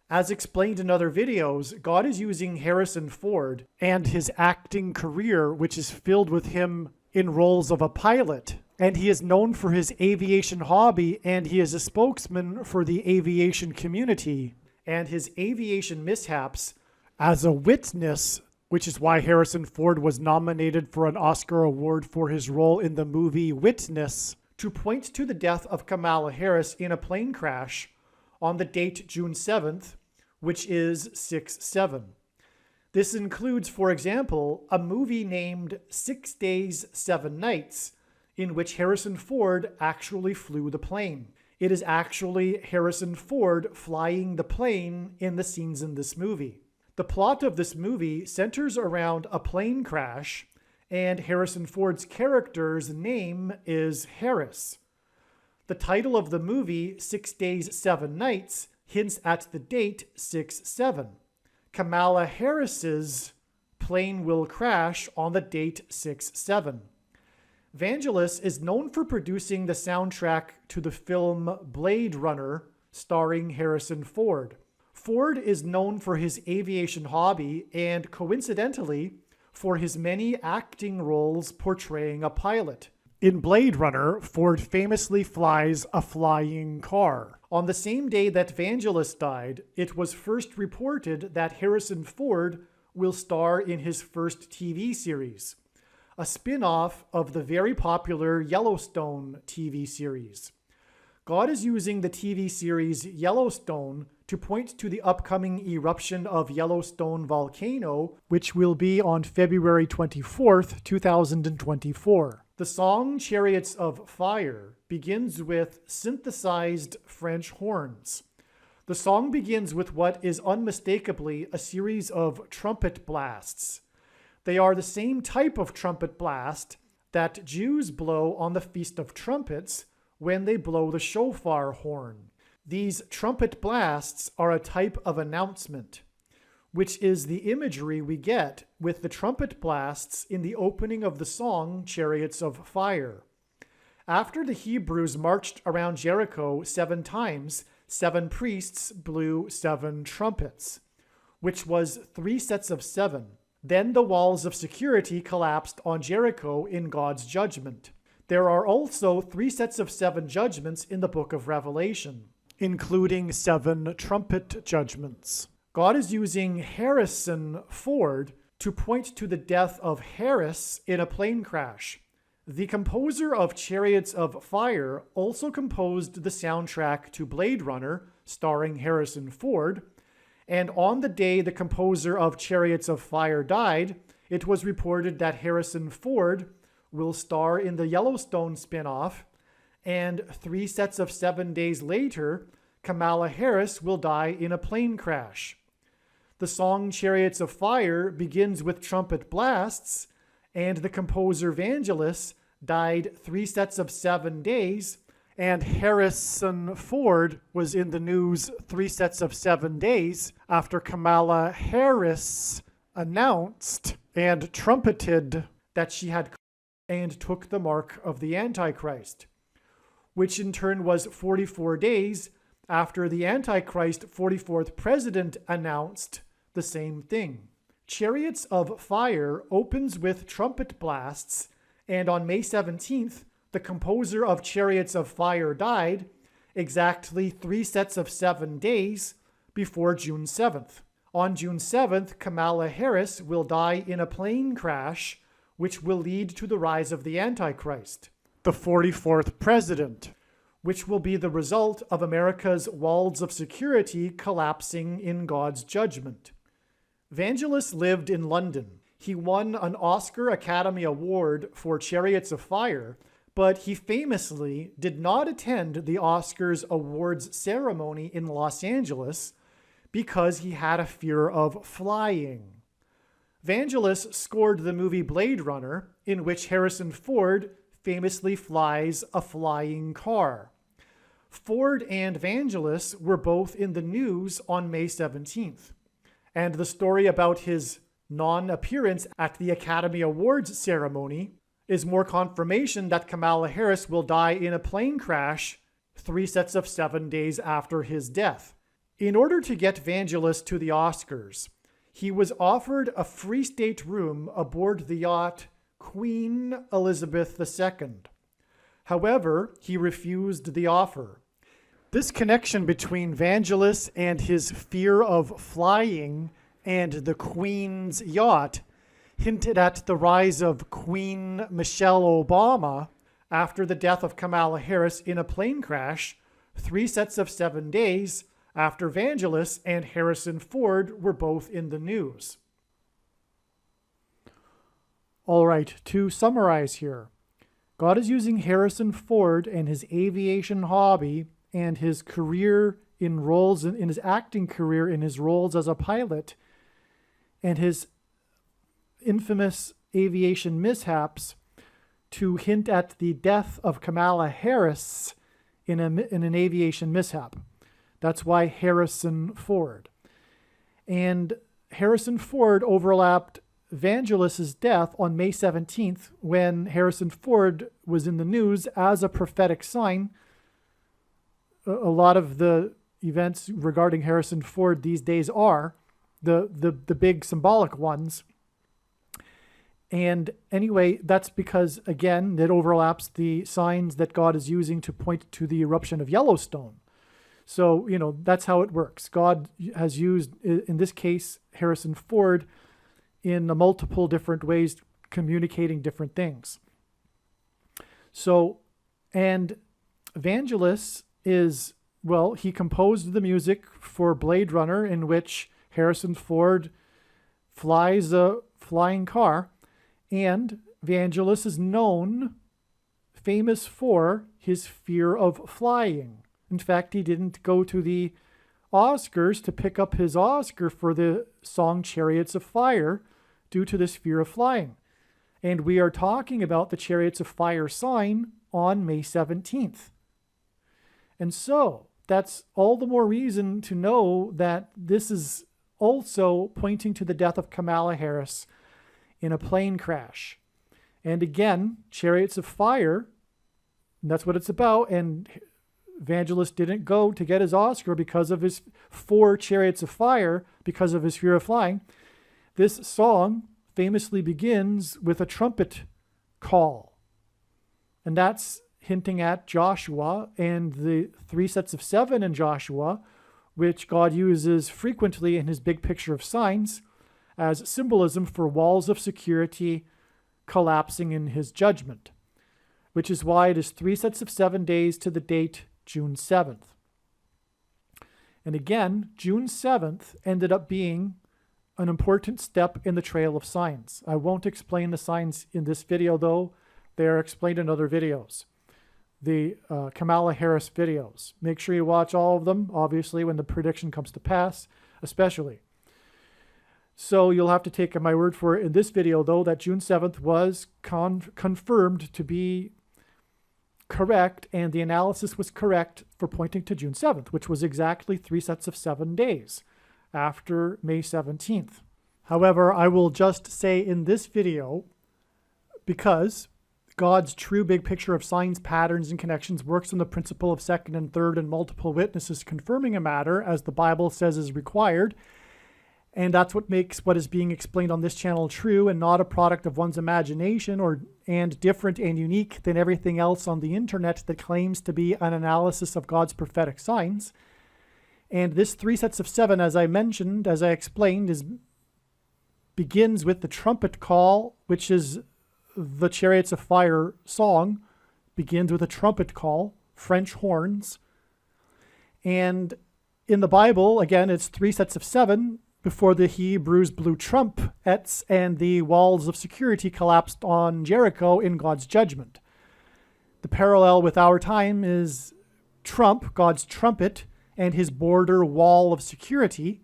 As explained in other videos, God is using Harrison Ford and his acting career, which is filled with him in roles of a pilot. And he is known for his aviation hobby, and he is a spokesman for the aviation community. And his aviation mishaps as a witness, which is why Harrison Ford was nominated for an Oscar award for his role in the movie Witness, to point to the death of Kamala Harris in a plane crash on the date June 7th, which is 6/7. This includes, for example, a movie named 6 Days, 7 Nights, in which Harrison Ford actually flew the plane. It is actually Harrison Ford flying the plane in the scenes in this movie. The plot of this movie centers around a plane crash, and Harrison Ford's character's name is Harris. The title of the movie, 6 Days, 7 Nights, hints at the date 6/7. Kamala Harris's plane will crash on the date 6/7. Evangelist is known for producing the soundtrack to the film Blade Runner, starring Harrison Ford. Ford is known for his aviation hobby and, coincidentally, for his many acting roles portraying a pilot. In Blade Runner, Ford famously flies a flying car. On the same day that Vangelis died, it was first reported that Harrison Ford will star in his first TV series, a spin-off of the very popular Yellowstone TV series. God is using the TV series Yellowstone to point to the upcoming eruption of Yellowstone volcano, which will be on February 24th, 2024. The song Chariots of Fire begins with synthesized French horns. The song begins with what is unmistakably a series of trumpet blasts. They are the same type of trumpet blast that Jews blow on the Feast of Trumpets when they blow the shofar horn. These trumpet blasts are a type of announcement, which is the imagery we get with the trumpet blasts in the opening of the song Chariots of Fire. After the Hebrews marched around Jericho 7 times, 7 priests blew 7 trumpets, which was 3 sets of 7. Then the walls of security collapsed on Jericho in God's judgment. There are also 3 sets of 7 judgments in the book of Revelation, including 7 trumpet judgments. God is using Harrison Ford to point to the death of Harris in a plane crash. The composer of Chariots of Fire also composed the soundtrack to Blade Runner, starring Harrison Ford, and on the day the composer of Chariots of Fire died, it was reported that Harrison Ford will star in the Yellowstone spin-off, and 3 sets of 7 days later, Kamala Harris will die in a plane crash. The song Chariots of Fire begins with trumpet blasts, and the composer Vangelis died 3 sets of 7 days, and Harrison Ford was in the news 3 sets of 7 days after Kamala Harris announced and trumpeted that she had and took the mark of the Antichrist, which in turn was 44 days after the Antichrist 44th president announced the same thing. Chariots of Fire opens with trumpet blasts, and on May 17th, the composer of Chariots of Fire died exactly 3 sets of 7 days before June 7th. On June 7th, Kamala Harris will die in a plane crash, which will lead to the rise of the Antichrist, the 44th president, which will be the result of America's walls of security collapsing in God's judgment. Vangelis lived in London. He won an Oscar Academy Award for Chariots of Fire, but he famously did not attend the Oscars awards ceremony in Los Angeles because he had a fear of flying. Vangelis scored the movie Blade Runner, in which Harrison Ford famously flies a flying car. Ford and Vangelis were both in the news on May 17th, and the story about his non-appearance at the Academy Awards ceremony is more confirmation that Kamala Harris will die in a plane crash 3 sets of 7 days after his death. In order to get Vangelis to the Oscars, he was offered a free state room aboard the yacht Queen Elizabeth II. However, he refused the offer. This connection between Vangelis and his fear of flying and the Queen's yacht hinted at the rise of Queen Michelle Obama after the death of Kamala Harris in a plane crash 3 sets of 7 days after Vangelis and Harrison Ford were both in the news. All right, to summarize here, God is using Harrison Ford and his aviation hobby and his career in roles, in his acting career, in his roles as a pilot, and his infamous aviation mishaps to hint at the death of Kamala Harris in an aviation mishap. That's why Harrison Ford. And Harrison Ford overlapped Vangelis' death on May 17th when Harrison Ford was in the news as a prophetic sign. A lot of the events regarding Harrison Ford these days are the big symbolic ones. And anyway, that's because, again, it overlaps the signs that God is using to point to the eruption of Yellowstone. So, that's how it works. God has used, in this case, Harrison Ford in multiple different ways, communicating different things. So, and Vangelis is, well, he composed the music for Blade Runner, in which Harrison Ford flies a flying car. And Vangelis is famous for his fear of flying. In fact, he didn't go to the Oscars to pick up his Oscar for the song Chariots of Fire due to this fear of flying. And we are talking about the Chariots of Fire sign on May 17th. And so that's all the more reason to know that this is also pointing to the death of Kamala Harris in a plane crash. And again, Chariots of Fire, that's what it's about. And Vangelis didn't go to get his Oscar because of his 4 Chariots of Fire, because of his fear of flying. This song famously begins with a trumpet call. And that's hinting at Joshua and the 3 sets of 7 in Joshua, which God uses frequently in his big picture of signs as symbolism for walls of security collapsing in his judgment, which is why it is 3 sets of 7 days to the date June 7th. And again, June 7th ended up being an important step in the trail of signs. I won't explain the signs in this video, though. They are explained in other videos. The Kamala Harris videos. Make sure you watch all of them, obviously, when the prediction comes to pass, especially. So you'll have to take my word for it in this video, though, that June 7th was confirmed to be correct, and the analysis was correct for pointing to June 7th, which was exactly 3 sets of 7 days after May 17th. However, I will just say in this video, because God's true big picture of signs, patterns, and connections works on the principle of second and third and multiple witnesses confirming a matter, as the Bible says is required. And that's what makes what is being explained on this channel true and not a product of one's imagination and different and unique than everything else on the internet that claims to be an analysis of God's prophetic signs. And this 3 sets of 7, as I mentioned, as I explained, begins with the trumpet call, which is the Chariots of Fire song, begins with a trumpet call, French horns. And in the Bible, again, it's 3 sets of 7 before the Hebrews blew trumpets and the walls of security collapsed on Jericho in God's judgment. The parallel with our time is Trump, God's trumpet, and his border wall of security.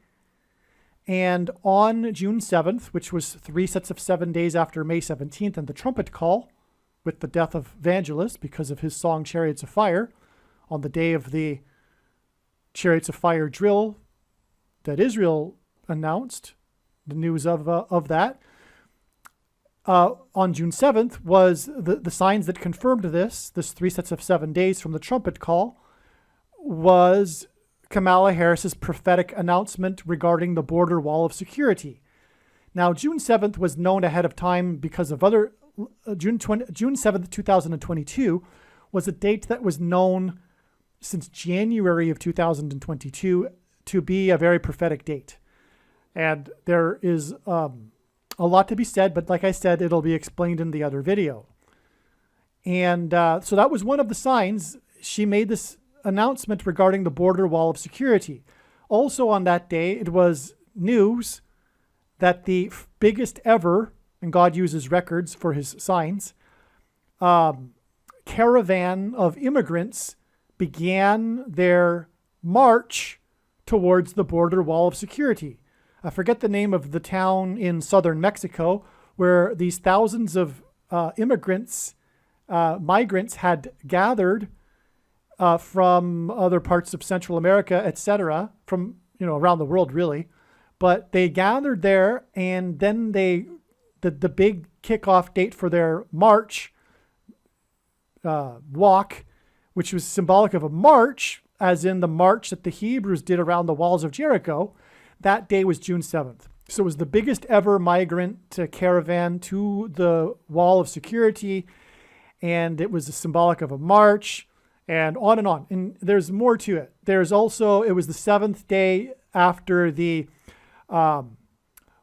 And on June 7th, which was 3 sets of 7 days after May 17th and the trumpet call, with the death of Vangelis because of his song Chariots of Fire, on the day of the Chariots of Fire drill that Israel announced, the news of that, on June 7th was the signs that confirmed this 3 sets of 7 days from the trumpet call, was Kamala Harris's prophetic announcement regarding the border wall of security. Now, June 7th was known ahead of time because of other, June 7th, 2022 was a date that was known since January of 2022 to be a very prophetic date. And there is a lot to be said, but like I said, it'll be explained in the other video. And so that was one of the signs. She made this announcement regarding the border wall of security. Also on that day, it was news that the biggest ever, and God uses records for his signs, caravan of immigrants began their march towards the border wall of security. I forget the name of the town in southern Mexico where these thousands of migrants had gathered from other parts of Central America, etc., from around the world really. But they gathered there, and then the big kickoff date for their march walk, which was symbolic of a march, as in the march that the Hebrews did around the walls of Jericho. that day was June 7th. So it was the biggest ever migrant caravan to the wall of security, and it was symbolic of a march, and on and on. And there's more to it. There's also, it was the 7th day after the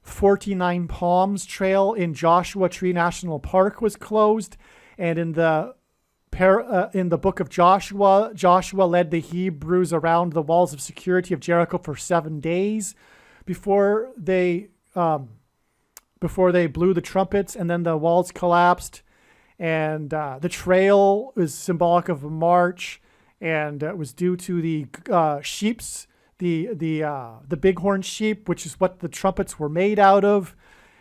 49 Palms Trail in Joshua Tree National Park was closed, and in the book of Joshua, Joshua led the Hebrews around the walls of security of Jericho for 7 days before they blew the trumpets, and then the walls collapsed. And the trail is symbolic of a march, and it was due to the sheep's, the bighorn sheep, which is what the trumpets were made out of,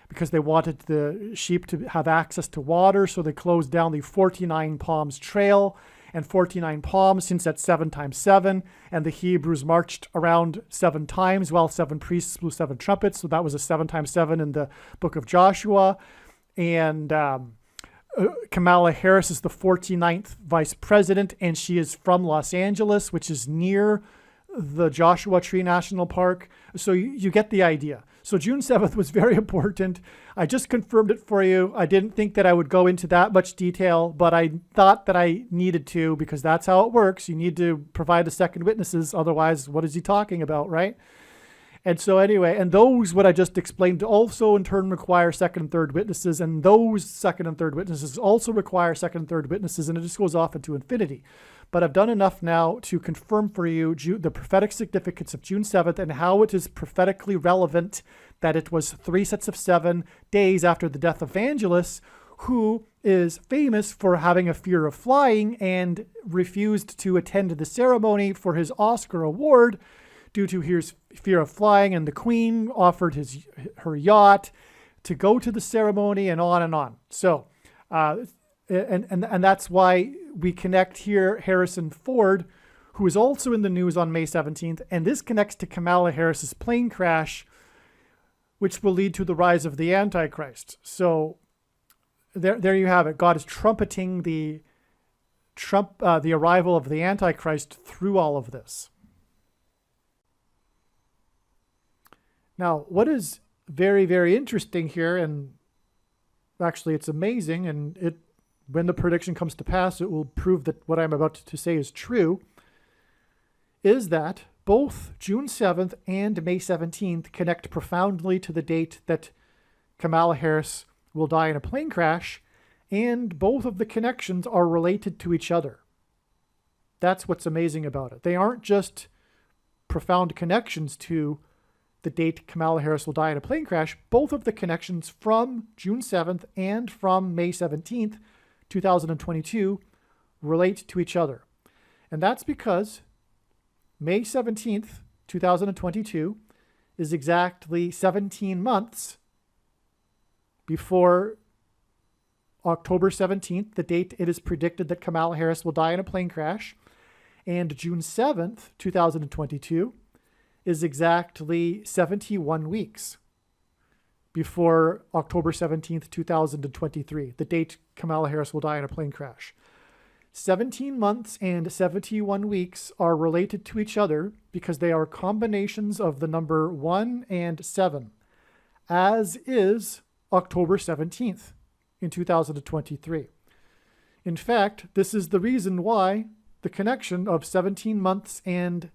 because they wanted the sheep to have access to water. So they closed down the 49 Palms Trail, and 49 palms, since that's 7 times 7, and the Hebrews marched around 7 times while 7 priests blew 7 trumpets. So that was a 7 times 7 in the book of Joshua. And Kamala Harris is the 49th vice president, and she is from Los Angeles, which is near the Joshua Tree National Park. So you get the idea. So June 7th was very important. I just confirmed it for you. I didn't think that I would go into that much detail, but I thought that I needed to, because that's how it works. You need to provide the second witnesses. Otherwise, what is he talking about, right? And so anyway, and those, what I just explained, also in turn require second and third witnesses, and those second and third witnesses also require second and third witnesses, and it just goes off into infinity. But I've done enough now to confirm for you the prophetic significance of June 7th and how it is prophetically relevant that it was 3 sets of 7 days after the death of Evangelus, who is famous for having a fear of flying and refused to attend the ceremony for his Oscar award due to his fear of flying, and the Queen offered her yacht to go to the ceremony, and on and on. So, and that's why we connect here Harrison Ford, who is also in the news on May 17th, and this connects to Kamala Harris's plane crash, which will lead to the rise of the Antichrist. So there you have it. God is trumpeting the arrival of the Antichrist through all of this. Now, what is very, very interesting here, and actually it's amazing, and when the prediction comes to pass, it will prove that what I'm about to say is true, is that both June 7th and May 17th connect profoundly to the date that Kamala Harris will die in a plane crash, and both of the connections are related to each other. That's what's amazing about it. They aren't just profound connections to the date Kamala Harris will die in a plane crash. Both of the connections from June 7th and from May 17th, 2022, relate to each other. And that's because May 17th, 2022 is exactly 17 months before October 17th, the date it is predicted that Kamala Harris will die in a plane crash. And June 7th, 2022 is exactly 71 weeks before October 17th, 2023, the date Kamala Harris will die in a plane crash. 17 months and 71 weeks are related to each other because they are combinations of the number 1 and 7, as is October 17th in 2023. In fact, this is the reason why the connection of 17 months and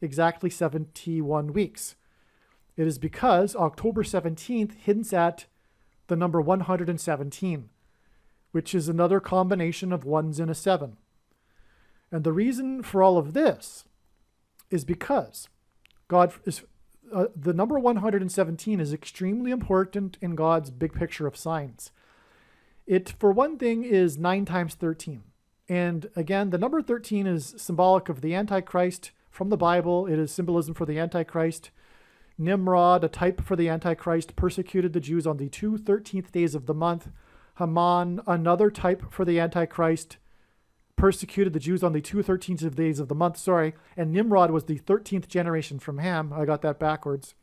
exactly 71 weeks. It is because October 17th hints at the number 117, which is another combination of 1s and a 7. And the reason for all of this is because God is the number 117 is extremely important in God's big picture of signs. It, for one thing, is 9 times 13. And again, the number 13 is symbolic of the Antichrist from the Bible. It is symbolism for the Antichrist. Nimrod, a type for the Antichrist, persecuted the Jews on the 2 13th days of the month. Haman, another type for the Antichrist, persecuted the Jews on the 2 13th days of the month. And Nimrod was the 13th generation from Ham. I got that backwards.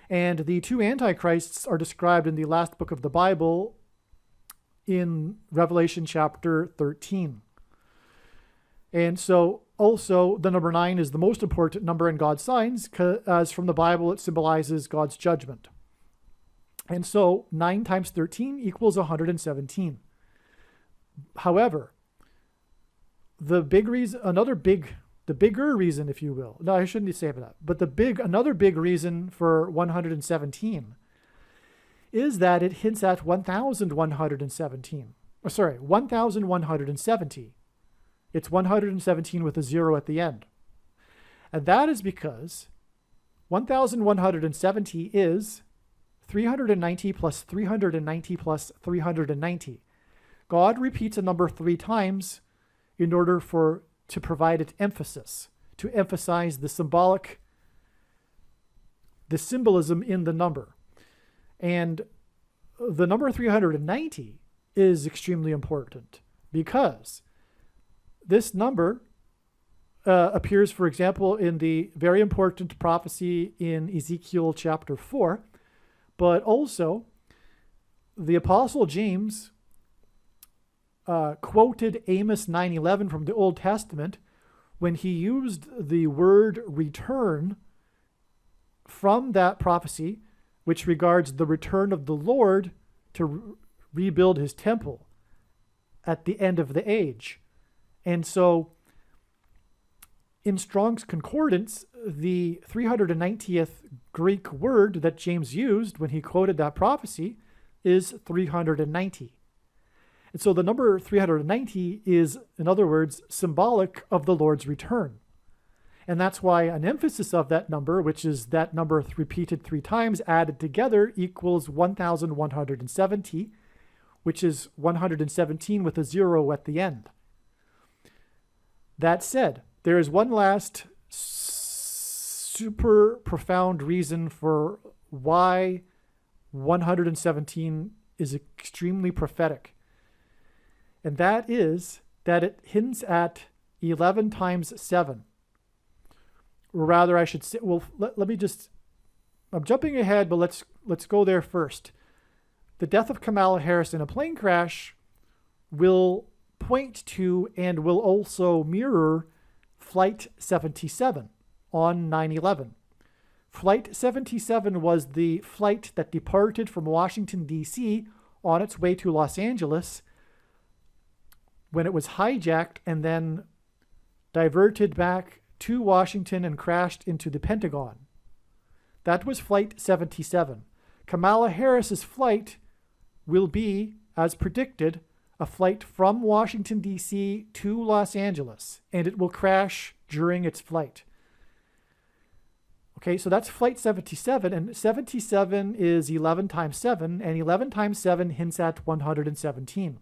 And the 2 Antichrists are described in the last book of the Bible in Revelation chapter 13. And so also the number 9 is the most important number in God's signs, as from the Bible it symbolizes God's judgment. And so 9 times 13 equals 117. However, the bigger reason, if you will, no, I shouldn't say that, but another big reason for 117 is that it hints at 1,117. Sorry, 1,170. It's 117 with a 0 at the end. And that is because 1,170 is 390 plus 390 plus 390. God repeats a number 3 times in order to provide it emphasis, to emphasize the symbolism in the number. And the number 390 is extremely important because this number appears, for example, in the very important prophecy in Ezekiel chapter 4, but also the Apostle James quoted Amos 9:11 from the Old Testament when he used the word return from that prophecy, which regards the return of the Lord to rebuild his temple at the end of the age. And so in Strong's Concordance, the 390th Greek word that James used when he quoted that prophecy is 390. And so the number 390 is, in other words, symbolic of the Lord's return. And that's why an emphasis of that number, which is that number repeated 3 times added together, equals 1,170, which is 117 with a 0 at the end. That said, there is one last super profound reason for why 117 is extremely prophetic. And that is that it hints at 11 times 7. Or rather, I should say, well, let me just, I'm jumping ahead, but let's go there first. The death of Kamala Harris in a plane crash will point to and will also mirror Flight 77 on 9/11. Flight 77 was the flight that departed from Washington, D.C. on its way to Los Angeles when it was hijacked and then diverted back to Washington and crashed into the Pentagon. That was Flight 77. Kamala Harris's flight will be, as predicted, a flight from Washington, D.C. to Los Angeles, and it will crash during its flight. Okay, so that's Flight 77, and 77 is 11 times 7, and 11 times 7 hints at 117.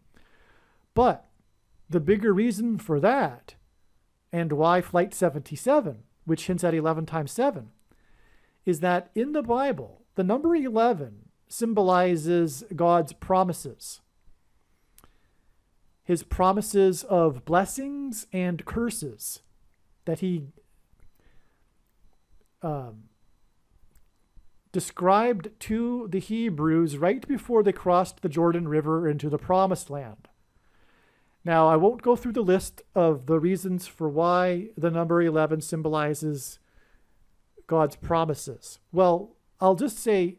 But the bigger reason for that, and why Flight 77, which hints at 11 times 7, is that in the Bible, the number 11 symbolizes God's promises. His promises of blessings and curses that he described to the Hebrews right before they crossed the Jordan River into the Promised Land. Now, I won't go through the list of the reasons for why the number 11 symbolizes God's promises. Well, I'll just say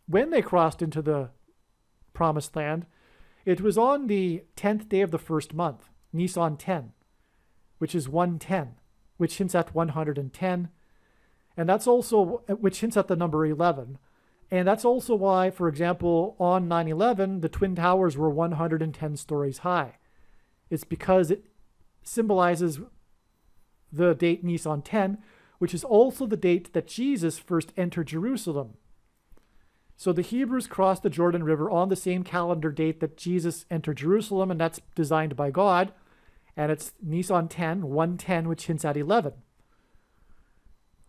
when they crossed into the Promised Land, it was on the 10th day of the first month, Nisan 10, which is 110, which hints at 110. And that's also, which hints at the number 11. And that's also why, for example, on 9/11, the Twin Towers were 110 stories high. It's because it symbolizes the date Nisan 10, which is also the date that Jesus first entered Jerusalem. So the Hebrews crossed the Jordan River on the same calendar date that Jesus entered Jerusalem, and that's designed by God. And it's Nisan 10, 110, which hints at 11.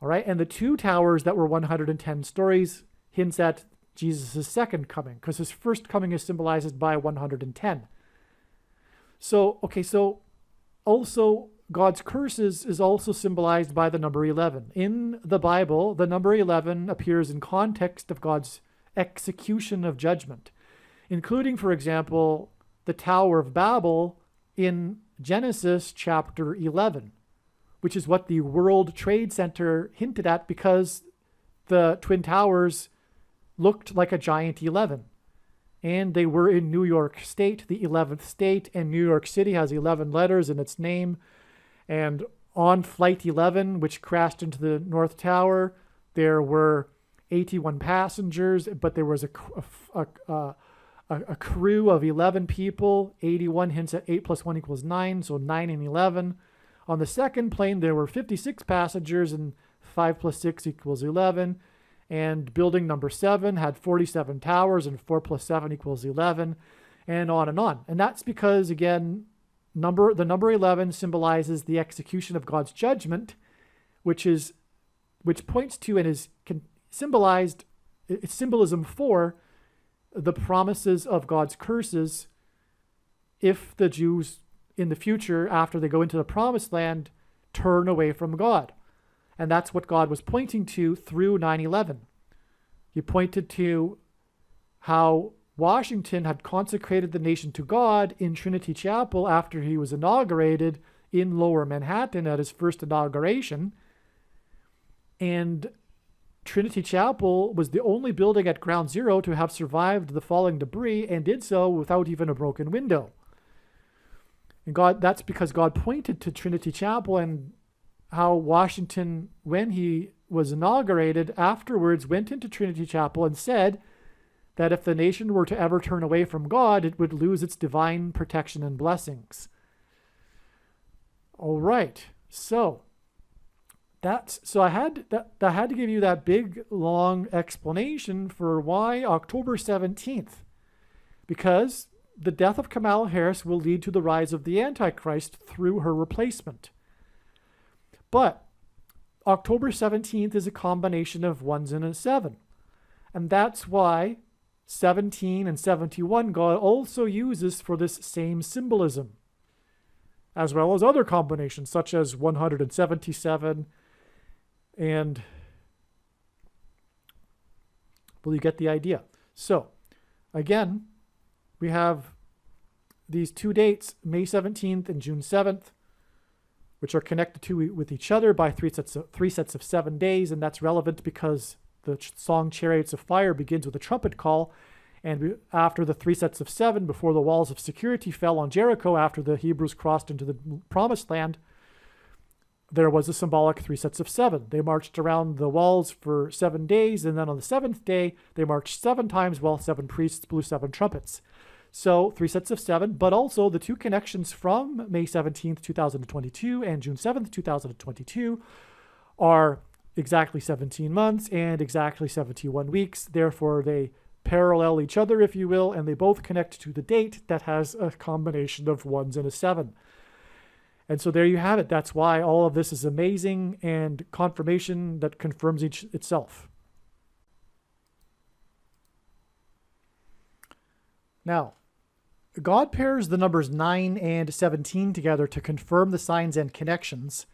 All right, and the 2 towers that were 110 stories hints at Jesus' second coming, because his first coming is symbolized by 110. So, okay, so also God's curses is also symbolized by the number 11. In the Bible, the number 11 appears in context of God's execution of judgment, including, for example, the Tower of Babel in Genesis chapter 11, which is what the World Trade Center hinted at because the Twin Towers looked like a giant 11. And they were in New York State, the 11th state, and New York City has 11 letters in its name. And on Flight 11, which crashed into the North Tower, there were 81 passengers, but there was a crew of 11 people. 81 hints at 8 plus 1 equals 9, so 9 and 11. On the second plane, there were 56 passengers, and 5 plus 6 equals 11. And building number 7 had 47 towers, and 4 plus 7 equals 11, and on and on. And that's because, again, the number 11 symbolizes the execution of God's judgment, which points to and is symbolized, it's symbolism for the promises of God's curses if the Jews in the future, after they go into the promised land, turn away from God. And that's what God was pointing to through 9/11. He pointed to how Washington had consecrated the nation to God in Trinity Chapel after he was inaugurated in Lower Manhattan at his first inauguration. And Trinity Chapel was the only building at Ground Zero to have survived the falling debris and did so without even a broken window. And that's because God pointed to Trinity Chapel and how Washington, when he was inaugurated, afterwards went into Trinity Chapel and said that if the nation were to ever turn away from God, it would lose its divine protection and blessings. All right, so I had to give you that big, long explanation for why October 17th, because the death of Kamala Harris will lead to the rise of the Antichrist through her replacement. But October 17th is a combination of 1s and a 7. And that's why 17 and 71 God also uses for this same symbolism, as well as other combinations such as 177 and, well, you get the idea. So, again, we have these two dates, May 17th and June 7th, which are connected with each other by three sets of 7 days, and that's relevant because the song Chariots of Fire begins with a trumpet call, and after the 3 sets of 7, before the walls of security fell on Jericho after the Hebrews crossed into the promised land, there was a symbolic 3 sets of 7. They marched around the walls for 7 days, and then on the 7th day, they marched 7 times while 7 priests blew 7 trumpets. So 3 sets of 7, but also the 2 connections from May 17th, 2022 and June 7th, 2022 are exactly 17 months and exactly 71 weeks. Therefore, they parallel each other, if you will, and they both connect to the date that has a combination of 1s and a 7. And so there you have it. That's why all of this is amazing and confirmation that confirms itself. Now, God pairs the numbers 9 and 17 together to confirm the signs and connections,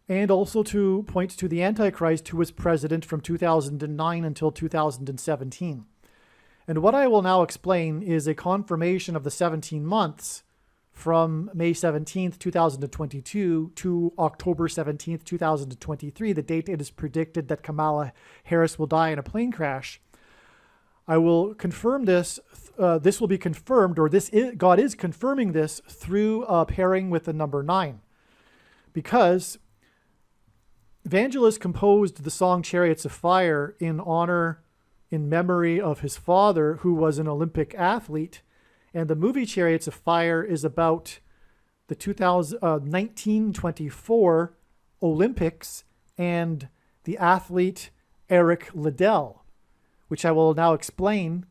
and also to point to the Antichrist, who was president from 2009 until 2017. And what I will now explain is a confirmation of the 17 months from May 17th, 2022 to October 17th, 2023, the date it is predicted that Kamala Harris will die in a plane crash. I will confirm this. This will be confirmed, or God is confirming this through pairing with the number 9. Because Evangelist composed the song Chariots of Fire in memory of his father, who was an Olympic athlete. And the movie Chariots of Fire is about the 1924 Olympics and the athlete Eric Liddell, which I will now explain,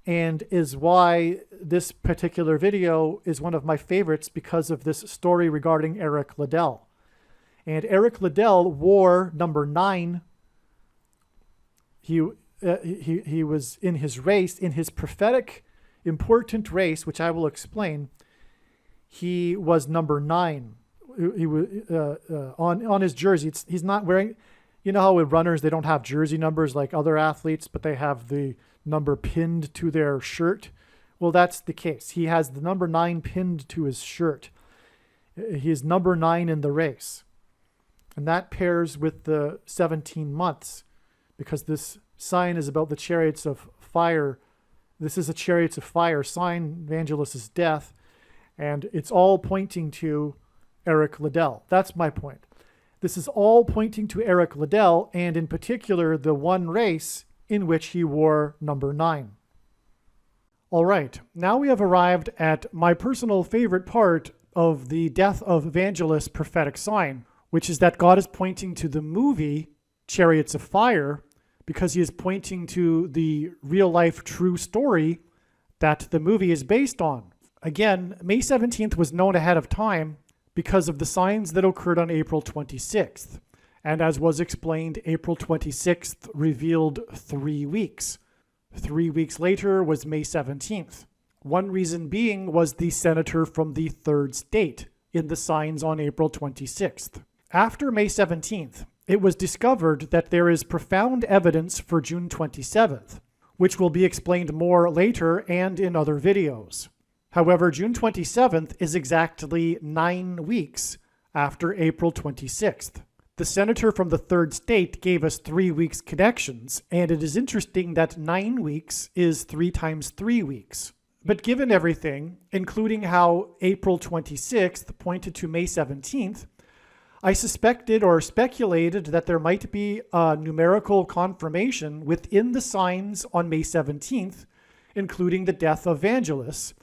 and is why this particular video is one of my favorites because of this story regarding Eric Liddell. And Eric Liddell wore number 9. He was in his race, in his prophetic important race, which I will explain. He was number 9. He was on his jersey. He's not wearing. You know how with runners, they don't have jersey numbers like other athletes, but they have the number pinned to their shirt? Well, that's the case. He has the number 9 pinned to his shirt. He is number 9 in the race. And that pairs with the 17 months, because this sign is about the chariots of fire. This is a chariots of fire sign, Evangelist's death, and it's all pointing to Eric Liddell. That's my point. This is all pointing to Eric Liddell, and in particular, the one race in which he wore number 9. All right, now we have arrived at my personal favorite part of the death of Evangelist's prophetic sign, which is that God is pointing to the movie Chariots of Fire because he is pointing to the real-life true story that the movie is based on. Again, May 17th was known ahead of time because of the signs that occurred on April 26th. And as was explained, April 26th revealed 3 weeks. 3 weeks later was May 17th. One reason being was the senator from the third state in the signs on April 26th. After May 17th, it was discovered that there is profound evidence for June 27th, which will be explained more later and in other videos. However, June 27th is exactly 9 weeks after April 26th. The senator from the third state gave us 3 weeks connections, and it is interesting that 9 weeks is 3 times 3 weeks. But given everything, including how April 26th pointed to May 17th, I suspected or speculated that there might be a numerical confirmation within the signs on May 17th, including the death of Evangelist,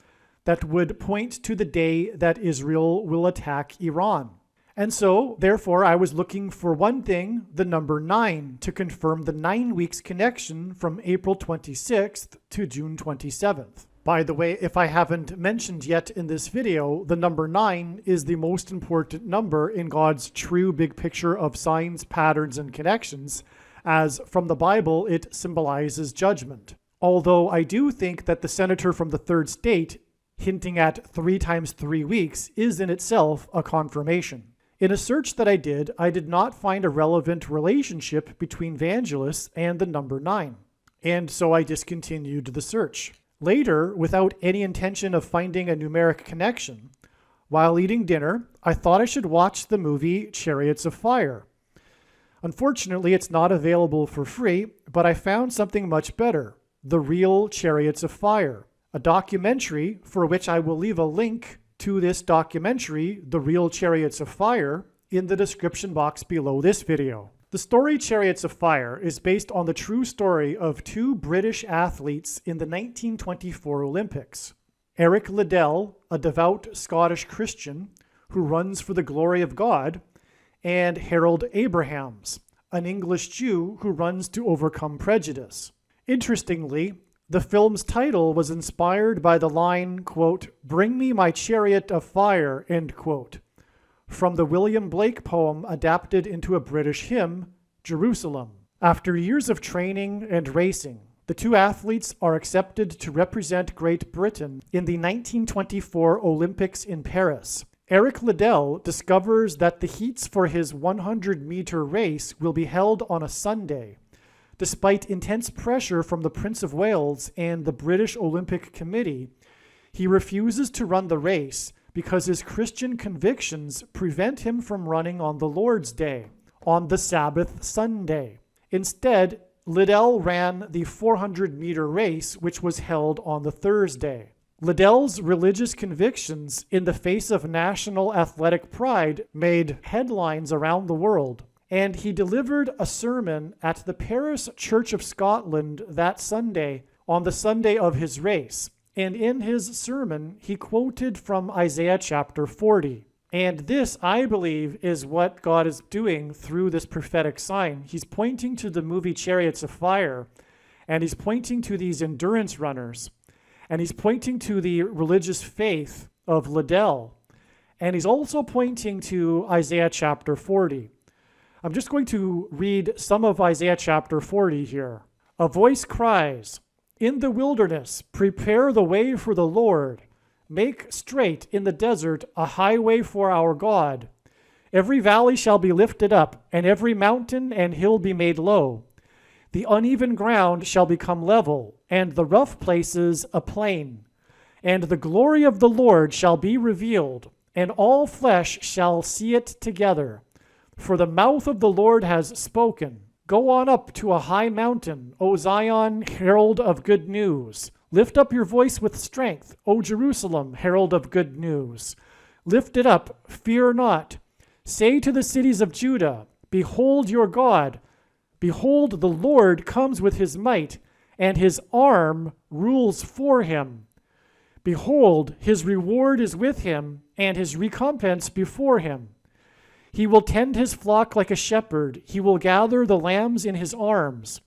that would point to the day that Israel will attack Iran. And so, therefore, I was looking for one thing, the number 9, to confirm the 9 weeks connection from April 26th to June 27th. By the way, if I haven't mentioned yet in this video, the number 9 is the most important number in God's true big picture of signs, patterns, and connections, as from the Bible it symbolizes judgment. Although I do think that the senator from the third state, hinting at 3 times 3 weeks, is in itself a confirmation. In a search that I did not find a relevant relationship between Evangelist and the number 9, and so I discontinued the search. Later, without any intention of finding a numeric connection, while eating dinner, I thought I should watch the movie Chariots of Fire. Unfortunately, it's not available for free, but I found something much better, The Real Chariots of Fire, a documentary for which I will leave a link to this documentary, The Real Chariots of Fire, in the description box below this video. The story Chariots of Fire is based on the true story of 2 British athletes in the 1924 Olympics. Eric Liddell, a devout Scottish Christian who runs for the glory of God, and Harold Abrahams, an English Jew who runs to overcome prejudice. Interestingly, the film's title was inspired by the line, quote, "Bring me my chariot of fire," end quote, from the William Blake poem adapted into a British hymn, Jerusalem. After years of training and racing, the 2 athletes are accepted to represent Great Britain in the 1924 Olympics in Paris. Eric Liddell discovers that the heats for his 100-meter race will be held on a Sunday. Despite intense pressure from the Prince of Wales and the British Olympic Committee, he refuses to run the race because his Christian convictions prevent him from running on the Lord's Day, on the Sabbath Sunday. Instead, Liddell ran the 400-meter race, which was held on the Thursday. Liddell's religious convictions in the face of national athletic pride made headlines around the world, and he delivered a sermon at the Paris Church of Scotland that Sunday, on the Sunday of his race. And in his sermon, he quoted from Isaiah chapter 40. And this, I believe, is what God is doing through this prophetic sign. He's pointing to the movie Chariots of Fire, and he's pointing to these endurance runners, and he's pointing to the religious faith of Liddell, and he's also pointing to Isaiah chapter 40. I'm just going to read some of Isaiah chapter 40 here. A voice cries, "In the wilderness, prepare the way for the Lord. Make straight in the desert a highway for our God. Every valley shall be lifted up, and every mountain and hill be made low. The uneven ground shall become level, and the rough places a plain. And the glory of the Lord shall be revealed, and all flesh shall see it together. For the mouth of the Lord has spoken. Go on up to a high mountain, O Zion, herald of good news. Lift up your voice with strength, O Jerusalem, herald of good news. Lift it up, fear not. Say to the cities of Judah, behold your God. Behold, the Lord comes with his might, and his arm rules for him. Behold, his reward is with him, and his recompense before him. He will tend his flock like a shepherd. He will gather the lambs in his arms.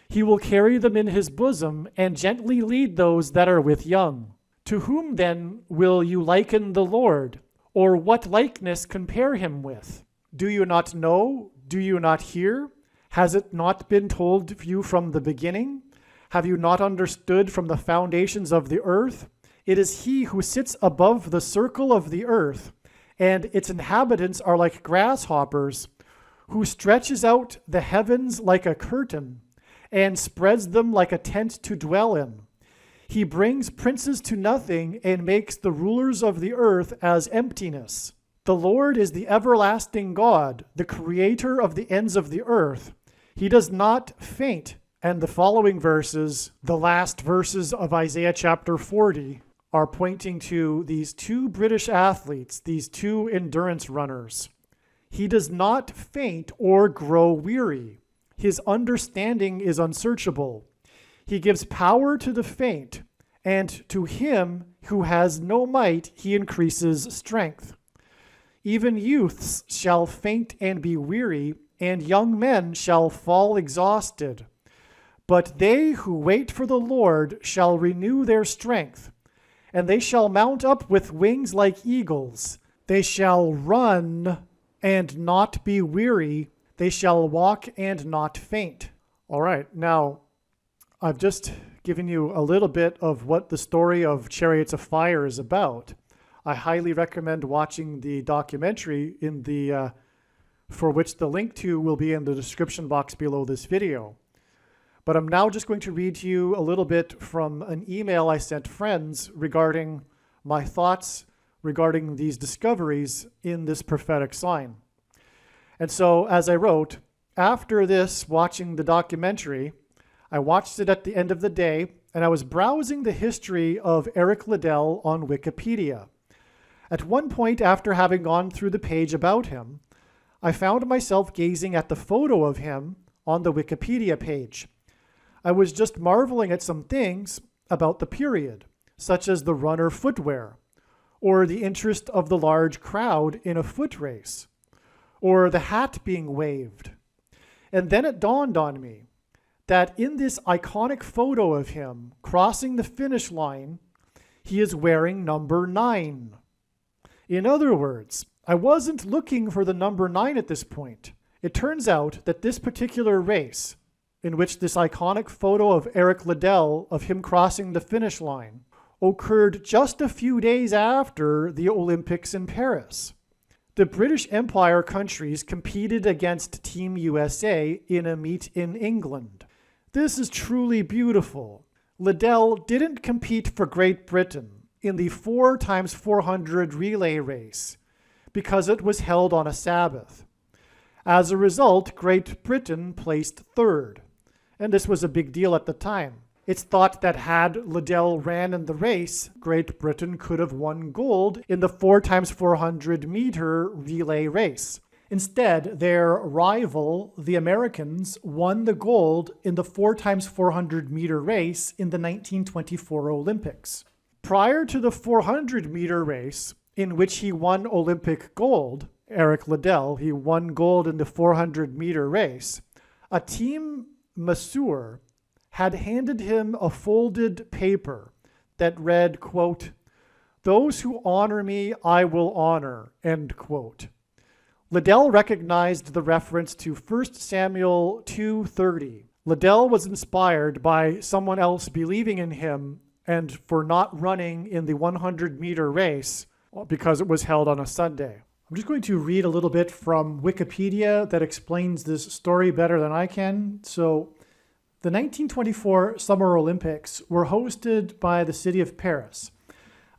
He will carry them in his bosom, and gently lead those that are with young. To whom then will you liken the Lord? Or what likeness compare him with? Do you not know? Do you not hear? Has it not been told you from the beginning? Have you not understood from the foundations of the earth? It is he who sits above the circle of the earth, and its inhabitants are like grasshoppers, who stretches out the heavens like a curtain, and spreads them like a tent to dwell in. He brings princes to nothing, and makes the rulers of the earth as emptiness. The Lord is the everlasting God, the creator of the ends of the earth. He does not faint. And the following verses, the last verses of Isaiah chapter 40, are pointing to these two British athletes, these two endurance runners. He does not faint or grow weary. His understanding is unsearchable. He gives power to the faint, and to him who has no might, he increases strength. Even youths shall faint and be weary, and young men shall fall exhausted. But they who wait for the Lord shall renew their strength, and they shall mount up with wings like eagles. They shall run and not be weary. They shall walk and not faint. All right, now I've just given you a little bit of what the story of Chariots of Fire is about. I highly recommend watching the documentary for which the link to will be in the description box below this video. But I'm now just going to read to you a little bit from an email I sent friends regarding my thoughts regarding these discoveries in this prophetic sign. And so, as I wrote, after this, watching the documentary, I watched it at the end of the day, and I was browsing the history of Eric Liddell on Wikipedia. At one point, after having gone through the page about him, I found myself gazing at the photo of him on the Wikipedia page. I was just marveling at some things about the period, such as the runner footwear, or the interest of the large crowd in a foot race, or the hat being waved. And then it dawned on me that in this iconic photo of him crossing the finish line, he is wearing number 9. In other words, I wasn't looking for the number 9 at this point. It turns out that this particular race, in which this iconic photo of Eric Liddell of him crossing the finish line occurred just a few days after the Olympics in Paris. The British Empire countries competed against Team USA in a meet in England. This is truly beautiful. Liddell didn't compete for Great Britain in the 4x400 relay race because it was held on a Sabbath. As a result, Great Britain placed third. And this was a big deal at the time. It's thought that had Liddell ran in the race, Great Britain could have won gold in the 4x400 meter relay race. Instead, their rival, the Americans, won the gold in the 4x400 meter race in the 1924 Olympics. Prior to the 400 meter race, in which he won Olympic gold, Eric Liddell, he won gold in the 400 meter race, a team masseur had handed him a folded paper that read, quote, "Those who honor me, I will honor," end quote. Liddell recognized the reference to 1 Samuel 2:30. Liddell was inspired by someone else believing in him and for not running in the 100-meter race because it was held on a Sunday. I'm just going to read a little bit from Wikipedia that explains this story better than I can. So, the 1924 Summer Olympics were hosted by the city of Paris.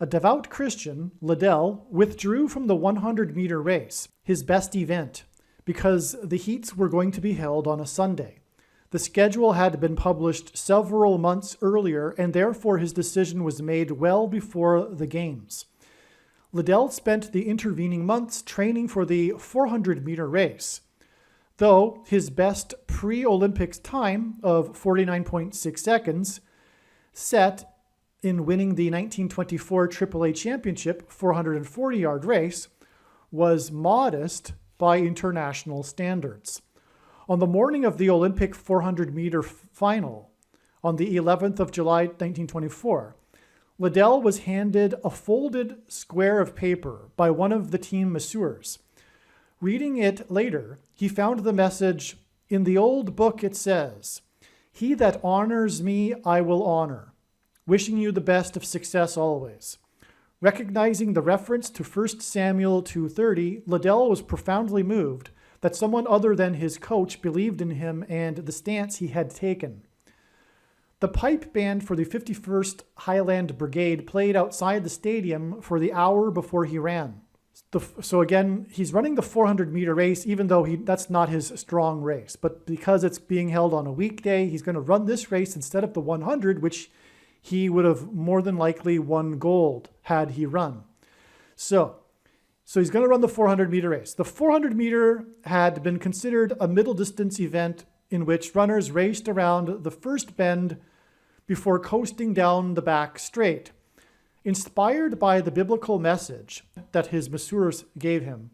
A devout Christian, Liddell withdrew from the 100-meter race, his best event, because the heats were going to be held on a Sunday. The schedule had been published several months earlier, and therefore his decision was made well before the games. Liddell spent the intervening months training for the 400-meter race. Though his best pre-Olympics time of 49.6 seconds, set in winning the 1924 AAA Championship 440-yard race, was modest by international standards. On the morning of the Olympic 400-meter final, on the 11th of July 1924, Liddell was handed a folded square of paper by one of the team masseurs. Reading it later, he found the message, "In the old book it says, 'He that honors me, I will honor. Wishing you the best of success always.'" Recognizing the reference to 1 Samuel 2:30, Liddell was profoundly moved that someone other than his coach believed in him and the stance he had taken. The pipe band for the 51st Highland Brigade played outside the stadium for the hour before he ran. So again, he's running the 400-meter race, even though that's not his strong race. But because it's being held on a weekday, he's going to run this race instead of the 100, which he would have more than likely won gold had he run. So he's going to run the 400-meter race. The 400-meter had been considered a middle-distance event in which runners raced around the first bend before coasting down the back straight. Inspired by the biblical message that his masseurs gave him,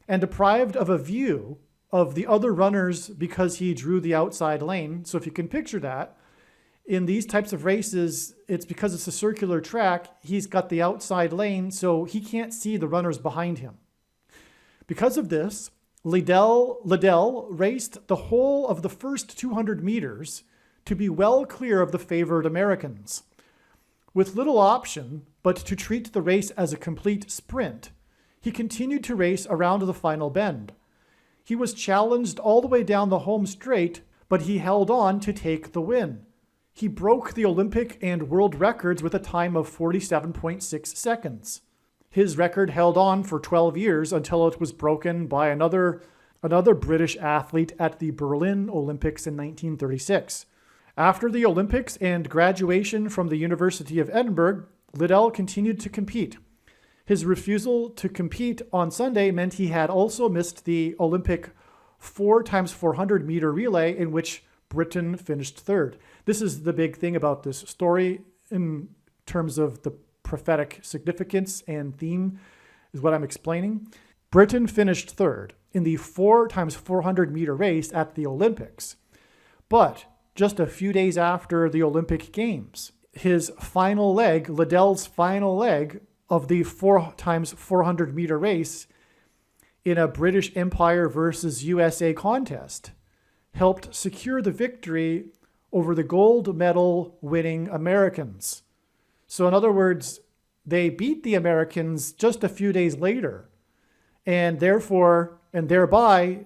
and deprived of a view of the other runners because he drew the outside lane. So if you can picture that, in these types of races, it's because it's a circular track, he's got the outside lane, so he can't see the runners behind him. Because of this, Liddell raced the whole of the first 200 meters to be well clear of the favored Americans. With little option but to treat the race as a complete sprint, he continued to race around the final bend. He was challenged all the way down the home straight, but he held on to take the win. He broke the Olympic and world records with a time of 47.6 seconds. His record held on for 12 years until it was broken by another British athlete at the Berlin Olympics in 1936. After the Olympics and graduation from the University of Edinburgh, Liddell continued to compete. His refusal to compete on Sunday meant he had also missed the Olympic 4x400 meter relay, in which Britain finished third. This is the big thing about this story in terms of the prophetic significance and theme, is what I'm explaining. Britain finished third in the 4x400 meter race at the Olympics. But just a few days after the Olympic Games, his final leg, Liddell's final leg of the 4x400 meter race in a British Empire versus USA contest, helped secure the victory over the gold medal winning Americans. So in other words, they beat the Americans just a few days later, and thereby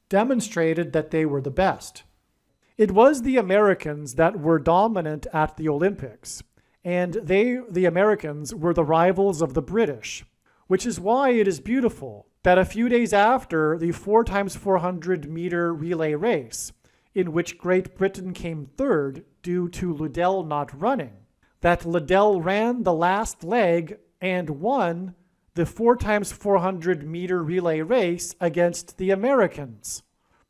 demonstrated that they were the best. It was the Americans that were dominant at the Olympics, and the Americans, were the rivals of the British, which is why it is beautiful that a few days after the 4x400 meter relay race, in which Great Britain came third due to Liddell not running, that Liddell ran the last leg and won the 4x400 meter relay race against the Americans,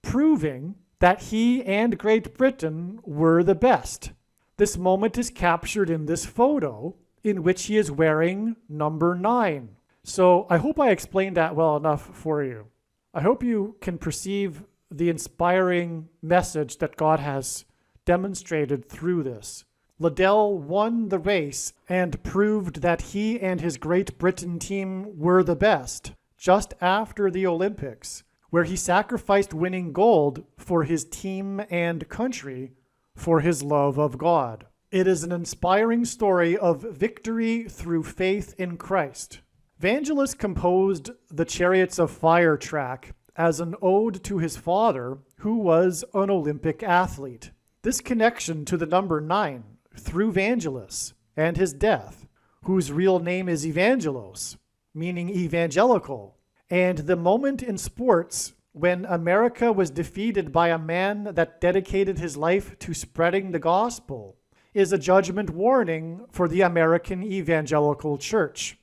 proving that he and Great Britain were the best. This moment is captured in this photo, in which he is wearing number 9. So I hope I explained that well enough for you. I hope you can perceive the inspiring message that God has demonstrated through this. Liddell won the race and proved that he and his Great Britain team were the best just after the Olympics, where he sacrificed winning gold for his team and country for his love of God. It is an inspiring story of victory through faith in Christ. Vangelis composed the Chariots of Fire track as an ode to his father, who was an Olympic athlete. This connection to the number 9 through Vangelis and his death whose real name is Evangelos, meaning evangelical. And the moment in sports when America was defeated by a man that dedicated his life to spreading the gospel is a judgment warning for the American evangelical church.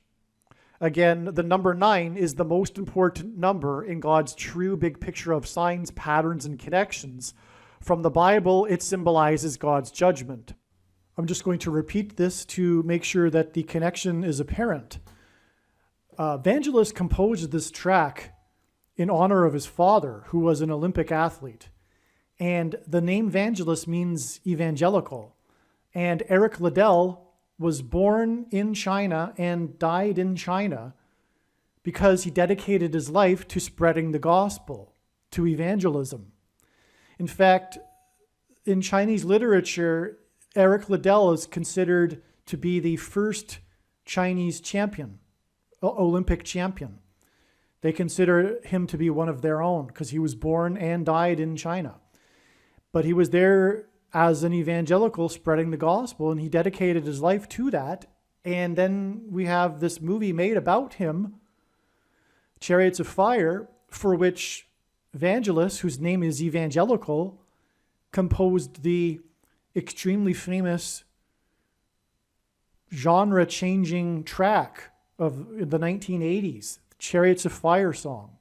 Again, the number 9 is the most important number in God's true big picture of signs, patterns, and connections. From the Bible, it symbolizes God's judgment. I'm just going to repeat this to make sure that the connection is apparent. Vangelis composed this track in honor of his father, who was an Olympic athlete. And the name Vangelis means evangelical. And Eric Liddell was born in China and died in China because he dedicated his life to spreading the gospel, to evangelism. In fact, in Chinese literature, Eric Liddell is considered to be the first Chinese champion, Olympic champion. They consider him to be one of their own because he was born and died in China. But he was there as an evangelical spreading the gospel, and he dedicated his life to that. And then we have this movie made about him, Chariots of Fire, for which Vangelis, whose name is Evangelical, composed the extremely famous genre-changing track of the 1980s, Chariots of Fire song.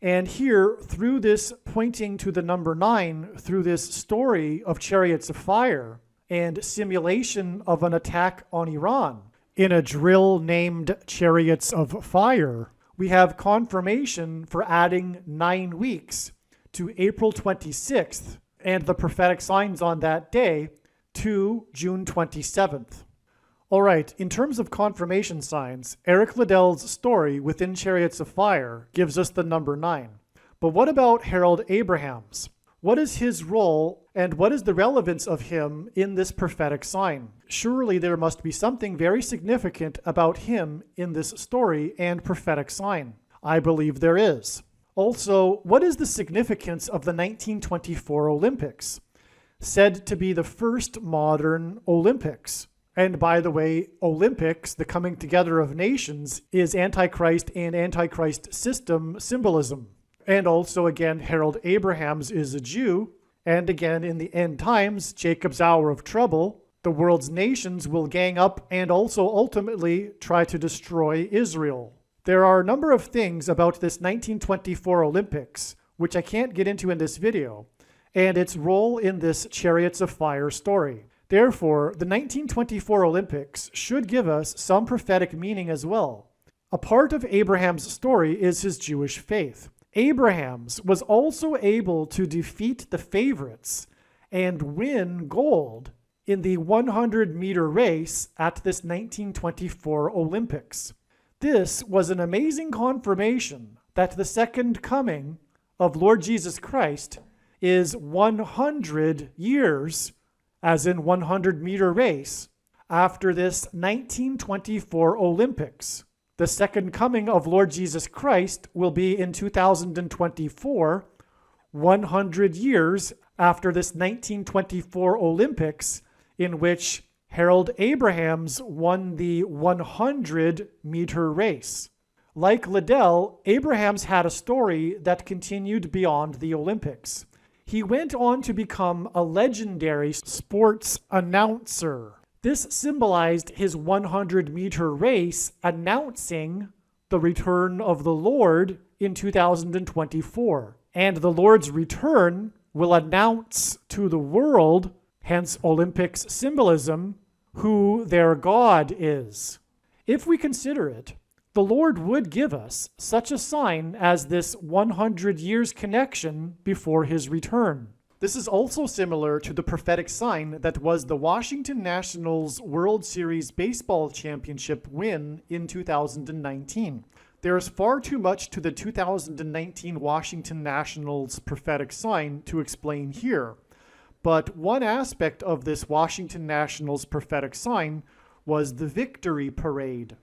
And here, through this pointing to the number 9, through this story of Chariots of Fire and simulation of an attack on Iran in a drill named Chariots of Fire, we have confirmation for adding 9 weeks to April 26th and the prophetic signs on that day to June 27th. All right, in terms of confirmation signs, Eric Liddell's story within Chariots of Fire gives us the number 9. But what about Harold Abraham's? What is his role and what is the relevance of him in this prophetic sign? Surely there must be something very significant about him in this story and prophetic sign. I believe there is. Also, what is the significance of the 1924 Olympics, said to be the first modern Olympics? And by the way, Olympics, the coming together of nations, is Antichrist and Antichrist system symbolism. And also, again, Harold Abrahams is a Jew. And again, in the end times, Jacob's hour of trouble, the world's nations will gang up and also ultimately try to destroy Israel. There are a number of things about this 1924 Olympics, which I can't get into in this video, and its role in this Chariots of Fire story. Therefore, the 1924 Olympics should give us some prophetic meaning as well. A part of Abraham's story is his Jewish faith. Abraham's was also able to defeat the favorites and win gold in the 100-meter race at this 1924 Olympics. This was an amazing confirmation that the second coming of Lord Jesus Christ is 100 years, as in 100-meter race, after this 1924 Olympics. The second coming of Lord Jesus Christ will be in 2024, 100 years after this 1924 Olympics, in which Harold Abrahams won the 100-meter race. Like Liddell, Abrahams had a story that continued beyond the Olympics. He went on to become a legendary sports announcer. This symbolized his 100-meter race announcing the return of the Lord in 2024. And the Lord's return will announce to the world, hence Olympics symbolism, who their God is. If we consider it, the Lord would give us such a sign as this 100 years connection before his return. This is also similar to the prophetic sign that was the Washington Nationals World Series Baseball Championship win in 2019. There is far too much to the 2019 Washington Nationals prophetic sign to explain here. But one aspect of this Washington Nationals prophetic sign was the victory parade.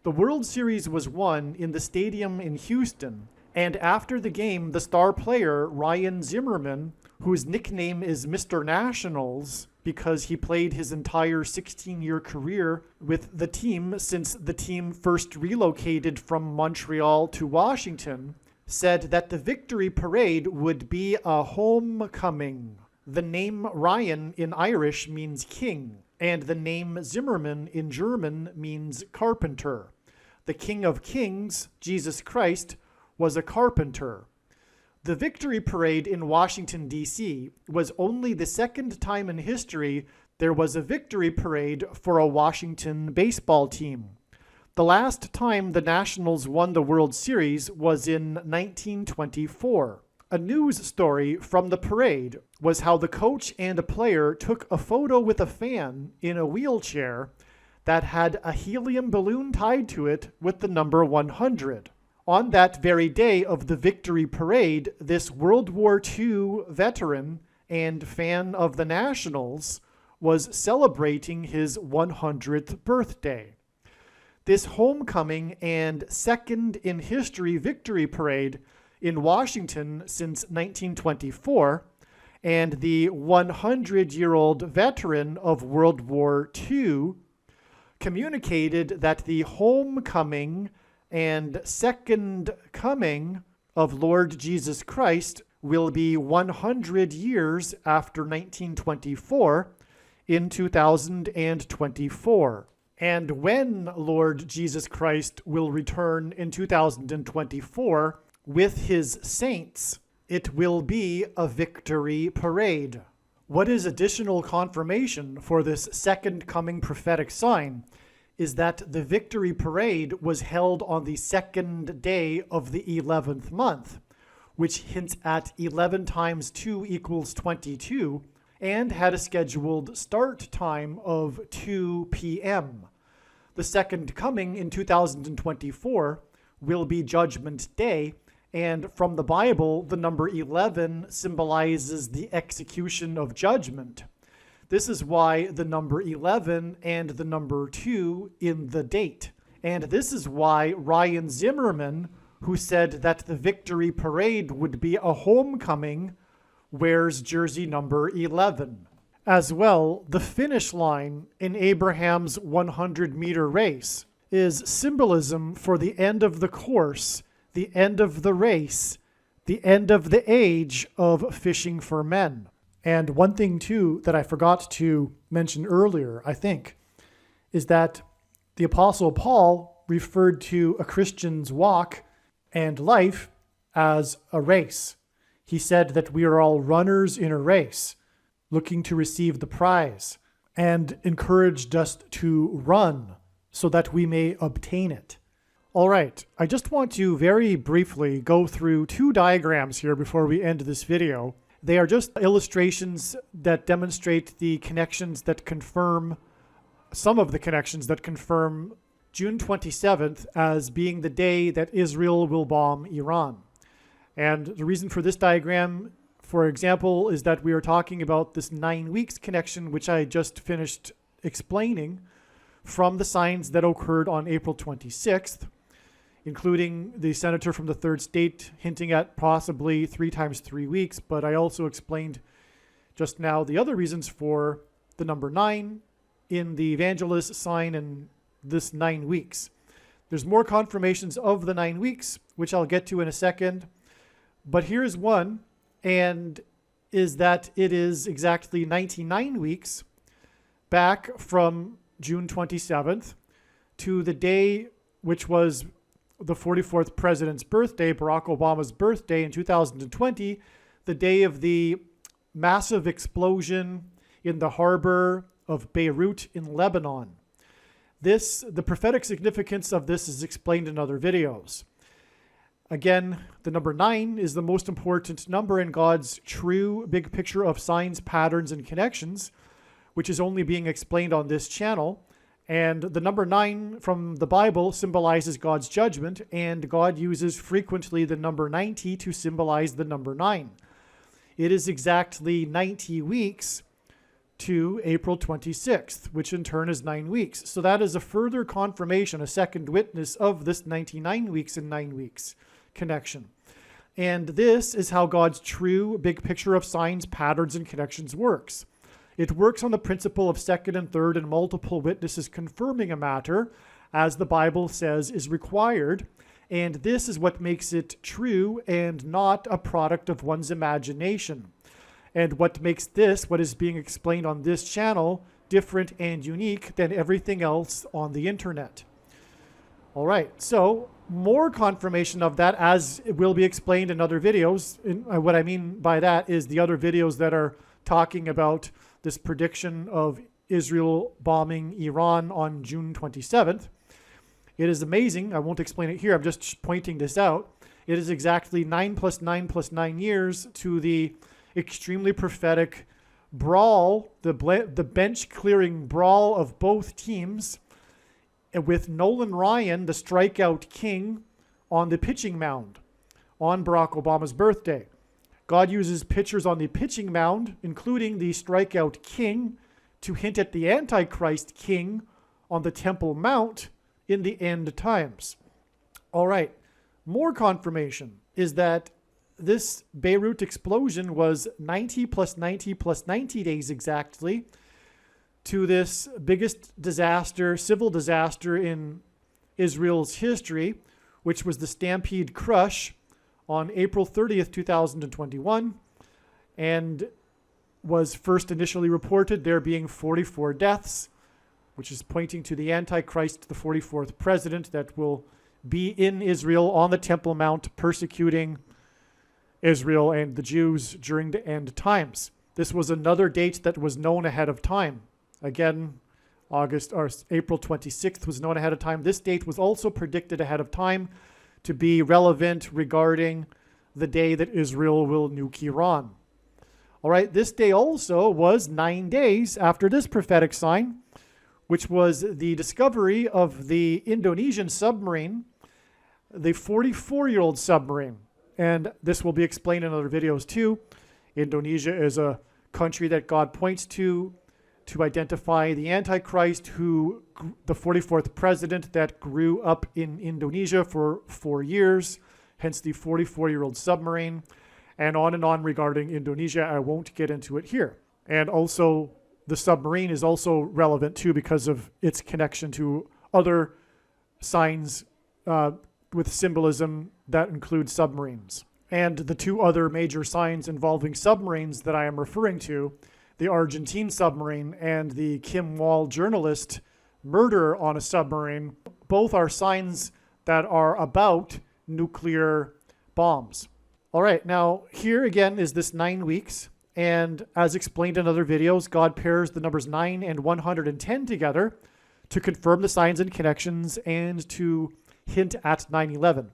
The World Series was won in the stadium in Houston, and after the game, the star player, Ryan Zimmerman, whose nickname is Mr. Nationals, because he played his entire 16-year career with the team since the team first relocated from Montreal to Washington, said that the victory parade would be a homecoming. The name Ryan in Irish means king, and the name Zimmerman in German means carpenter. The King of Kings, Jesus Christ, was a carpenter. The victory parade in Washington, D.C. was only the second time in history there was a victory parade for a Washington baseball team. The last time the Nationals won the World Series was in 1924. A news story from the parade was how the coach and a player took a photo with a fan in a wheelchair that had a helium balloon tied to it with the number 100. On that very day of the victory parade, this World War II veteran and fan of the Nationals was celebrating his 100th birthday. This homecoming and second in history victory parade in Washington since 1924, and the 100-year-old veteran of World War II communicated that the homecoming and second coming of Lord Jesus Christ will be 100 years after 1924 in 2024. And when Lord Jesus Christ will return in 2024 with his saints, it will be a victory parade. What is additional confirmation for this second coming prophetic sign is that the victory parade was held on the second day of the 11th month, which hints at 11 times 2 equals 22, and had a scheduled start time of 2 p.m. The second coming in 2024 will be Judgment Day, and from the Bible, the number 11 symbolizes the execution of judgment. This is why the number 11 and the number 2 in the date. And this is why Ryan Zimmerman, who said that the victory parade would be a homecoming, wears jersey number 11. As well, the finish line in Abraham's 100-meter race is symbolism for the end of the course, the end of the race, the end of the age of fishing for men. And one thing, too, that I forgot to mention earlier, I think, is that the Apostle Paul referred to a Christian's walk and life as a race. He said that we are all runners in a race, looking to receive the prize, and encouraged us to run so that we may obtain it. All right, I just want to very briefly go through 2 diagrams here before we end this video. They are just illustrations that demonstrate the connections that confirm, some of the connections that confirm June 27th as being the day that Israel will bomb Iran. And the reason for this diagram, for example, is that we are talking about this 9 weeks connection, which I just finished explaining, from the signs that occurred on April 26th, including the senator from the third state hinting at possibly 3 times 3 weeks. But I also explained just now the other reasons for the number 9 in the evangelist sign and this 9 weeks. There's more confirmations of the 9 weeks, which I'll get to in a second. But here's one, and is that it is exactly 99 weeks back from June 27th to the day which was the 44th president's birthday, Barack Obama's birthday in 2020, the day of the massive explosion in the harbor of Beirut in Lebanon. The prophetic significance of this is explained in other videos. Again, the number 9 is the most important number in God's true big picture of signs, patterns, and connections, which is only being explained on this channel. And the number 9 from the Bible symbolizes God's judgment, and God uses frequently the number 90 to symbolize the number 9. It is exactly 90 weeks to April 26th, which in turn is 9 weeks. So that is a further confirmation, a second witness of this 99 weeks and 9 weeks connection. And this is how God's true big picture of signs, patterns, and connections works. It works on the principle of second and third and multiple witnesses confirming a matter, as the Bible says is required, and this is what makes it true and not a product of one's imagination. And what makes this, what is being explained on this channel, different and unique than everything else on the internet. All right, so more confirmation of that, as it will be explained in other videos. What I mean by that is the other videos that are talking about this prediction of Israel bombing Iran on June 27th. It is amazing. I won't explain it here. I'm just pointing this out. It is exactly 9 + 9 + 9 years to the extremely prophetic brawl, the bench-clearing brawl of both teams, with Nolan Ryan, the strikeout king, on the pitching mound on Barack Obama's birthday. God uses pitchers on the pitching mound, including the strikeout king, to hint at the Antichrist king on the Temple Mount in the end times. All right, more confirmation is that this Beirut explosion was 90 + 90 + 90 days exactly to this biggest disaster, civil disaster in Israel's history, which was the Stampede Crush on April 30th, 2021, and was first initially reported there being 44 deaths, which is pointing to the Antichrist, the 44th president that will be in Israel on the Temple Mount persecuting Israel and the Jews during the end times. This was another date that was known ahead of time. Again, April 26th was known ahead of time. This date was also predicted ahead of time to be relevant regarding the day that Israel will nuke Iran. All right, this day also was 9 days after this prophetic sign, which was the discovery of the Indonesian submarine, the 44-year-old submarine. And this will be explained in other videos too. Indonesia is a country that God points to identify the Antichrist, who the 44th president that grew up in Indonesia for 4 years, hence the 44-year-old submarine, and on regarding Indonesia. I won't get into it here. And also, the submarine is also relevant too because of its connection to other signs with symbolism that include submarines. And the two other major signs involving submarines that I am referring to, the Argentine submarine and the Kim Wall journalist murder on a submarine, both are signs that are about nuclear bombs. All right, now here again is this 9 weeks. And as explained in other videos, God pairs the numbers 9 and 110 together to confirm the signs and connections and to hint at 9/11.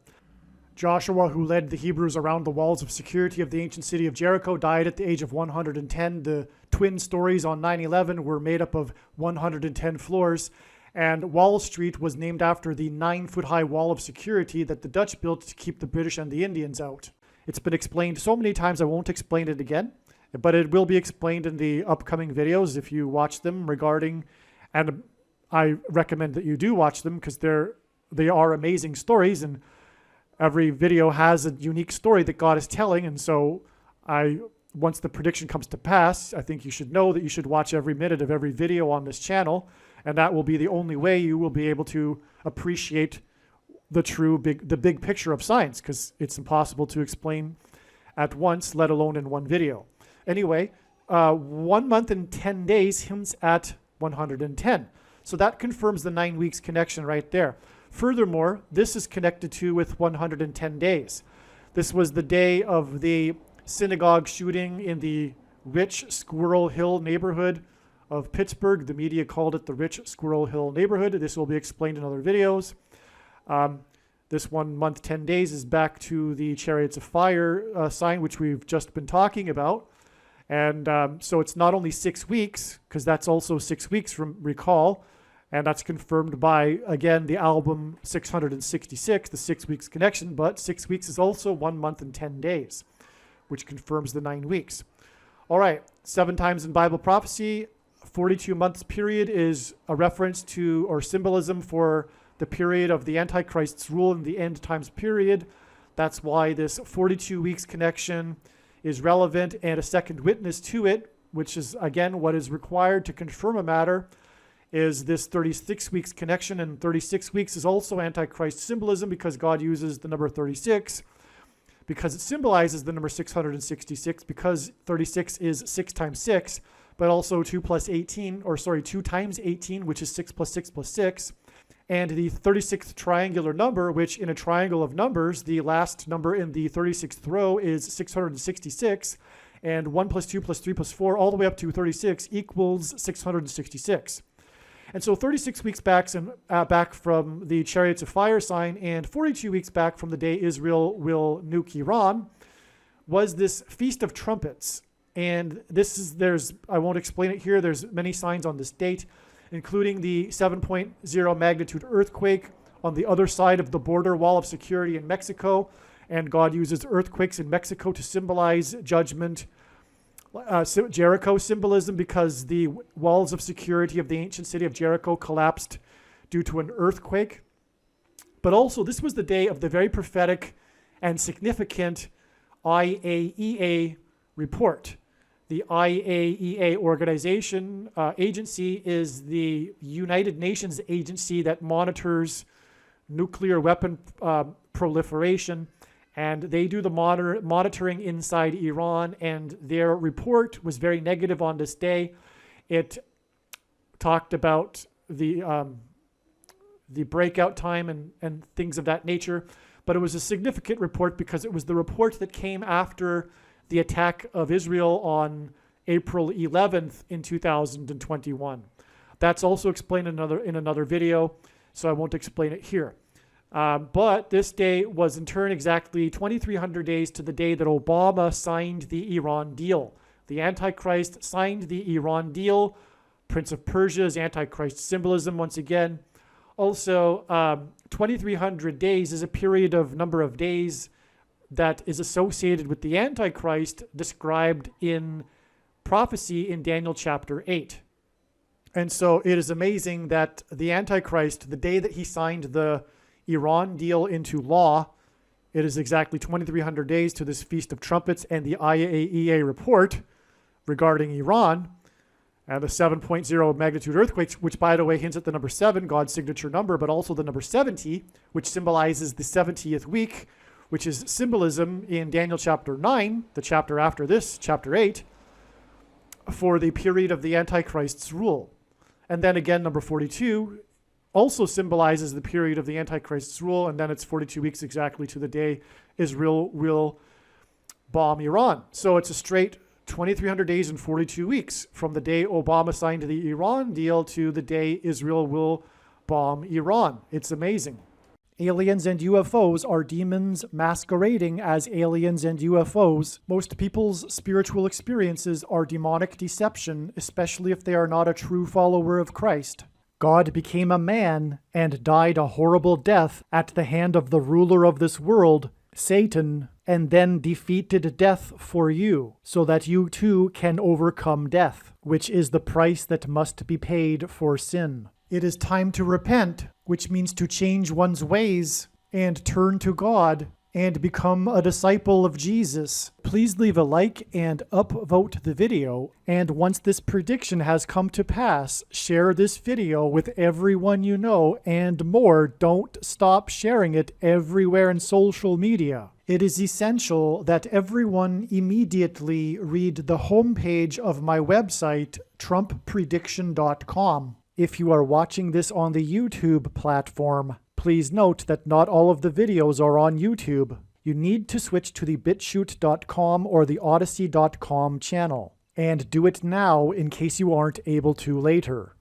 Joshua, who led the Hebrews around the walls of security of the ancient city of Jericho, died at the age of 110. The twin stories on 9/11 were made up of 110 floors, and Wall Street was named after the 9-foot-high wall of security that the Dutch built to keep the British and the Indians out. It's been explained so many times I won't explain it again, but it will be explained in the upcoming videos if you watch them regarding, and I recommend that you do watch them because they are amazing stories, and every video has a unique story that God is telling. And so once the prediction comes to pass, I think you should know that you should watch every minute of every video on this channel, and that will be the only way you will be able to appreciate the big picture of science, because it's impossible to explain at once, let alone in one video. Anyway, 1 month and 10 days hints at 110. So that confirms the 9 weeks connection right there. Furthermore, this is connected to with 110 days. This was the day of the synagogue shooting in the Rich Squirrel Hill neighborhood of Pittsburgh. The media called it the Rich Squirrel Hill neighborhood. This will be explained in other videos. This 1 month, 10 days is back to the Chariots of Fire sign, which we've just been talking about. And so it's not only 6 weeks, because that's also 6 weeks from recall. And that's confirmed by, again, the album 666, the 6 weeks connection. But 6 weeks is also 1 month and 10 days, which confirms the 9 weeks. All right, 7 times in Bible prophecy, 42 months period is a reference to or symbolism for the period of the Antichrist's rule in the end times period. That's why this 42 weeks connection is relevant, and a second witness to it which is, again, what is required to confirm a matter, is this 36 weeks connection, and 36 weeks is also Antichrist symbolism because God uses the number 36, because it symbolizes the number 666, because 36 is 6 times 6, but also 2 times 18, which is 6 plus 6 plus 6, and the 36th triangular number, which in a triangle of numbers, the last number in the 36th row is 666, and 1 plus 2 plus 3 plus 4, all the way up to 36 equals 666. And so 36 weeks back from the Chariots of Fire sign and 42 weeks back from the day Israel will nuke Iran was this Feast of Trumpets. And I won't explain it here. There's many signs on this date, including the 7.0 magnitude earthquake on the other side of the border wall of security in Mexico. And God uses earthquakes in Mexico to symbolize judgment. Jericho symbolism, because the walls of security of the ancient city of Jericho collapsed due to an earthquake. But also, this was the day of the very prophetic and significant IAEA report. The IAEA organization agency is the United Nations agency that monitors nuclear weapon proliferation. And they do the monitoring inside Iran, and their report was very negative on this day. It talked about the breakout time and things of that nature, but it was a significant report because it was the report that came after the attack of Israel on April 11th in 2021. That's also explained in another video, so I won't explain it here. But this day was in turn exactly 2,300 days to the day that Obama signed the Iran deal. The Antichrist signed the Iran deal. Prince of Persia's Antichrist symbolism once again. Also, 2,300 days is a period of number of days that is associated with the Antichrist described in prophecy in Daniel chapter 8. And so it is amazing that the Antichrist, the day that he signed the Iran deal into law, it is exactly 2,300 days to this Feast of Trumpets and the IAEA report regarding Iran and the 7.0 magnitude earthquakes, which, by the way, hints at the number 7, God's signature number, but also the number 70, which symbolizes the 70th week, which is symbolism in Daniel chapter 9, the chapter after this, chapter 8, for the period of the Antichrist's rule. And then again, number 42 also symbolizes the period of the Antichrist's rule, and then it's 42 weeks exactly to the day Israel will bomb Iran. So it's a straight 2,300 days and 42 weeks from the day Obama signed the Iran deal to the day Israel will bomb Iran. It's amazing. Aliens and UFOs are demons masquerading as aliens and UFOs. Most people's spiritual experiences are demonic deception, especially if they are not a true follower of Christ. God became a man and died a horrible death at the hand of the ruler of this world, Satan, and then defeated death for you, so that you too can overcome death, which is the price that must be paid for sin. It is time to repent, which means to change one's ways and turn to God and become a disciple of Jesus. Please leave a like and upvote the video. And once this prediction has come to pass, share this video with everyone you know, and more. Don't stop sharing it everywhere in social media. It is essential that everyone immediately read the homepage of my website, TrumpPrediction.com. If you are watching this on the YouTube platform, please note that not all of the videos are on YouTube. You need to switch to the BitChute.com or the Odyssey.com channel. And do it now in case you aren't able to later.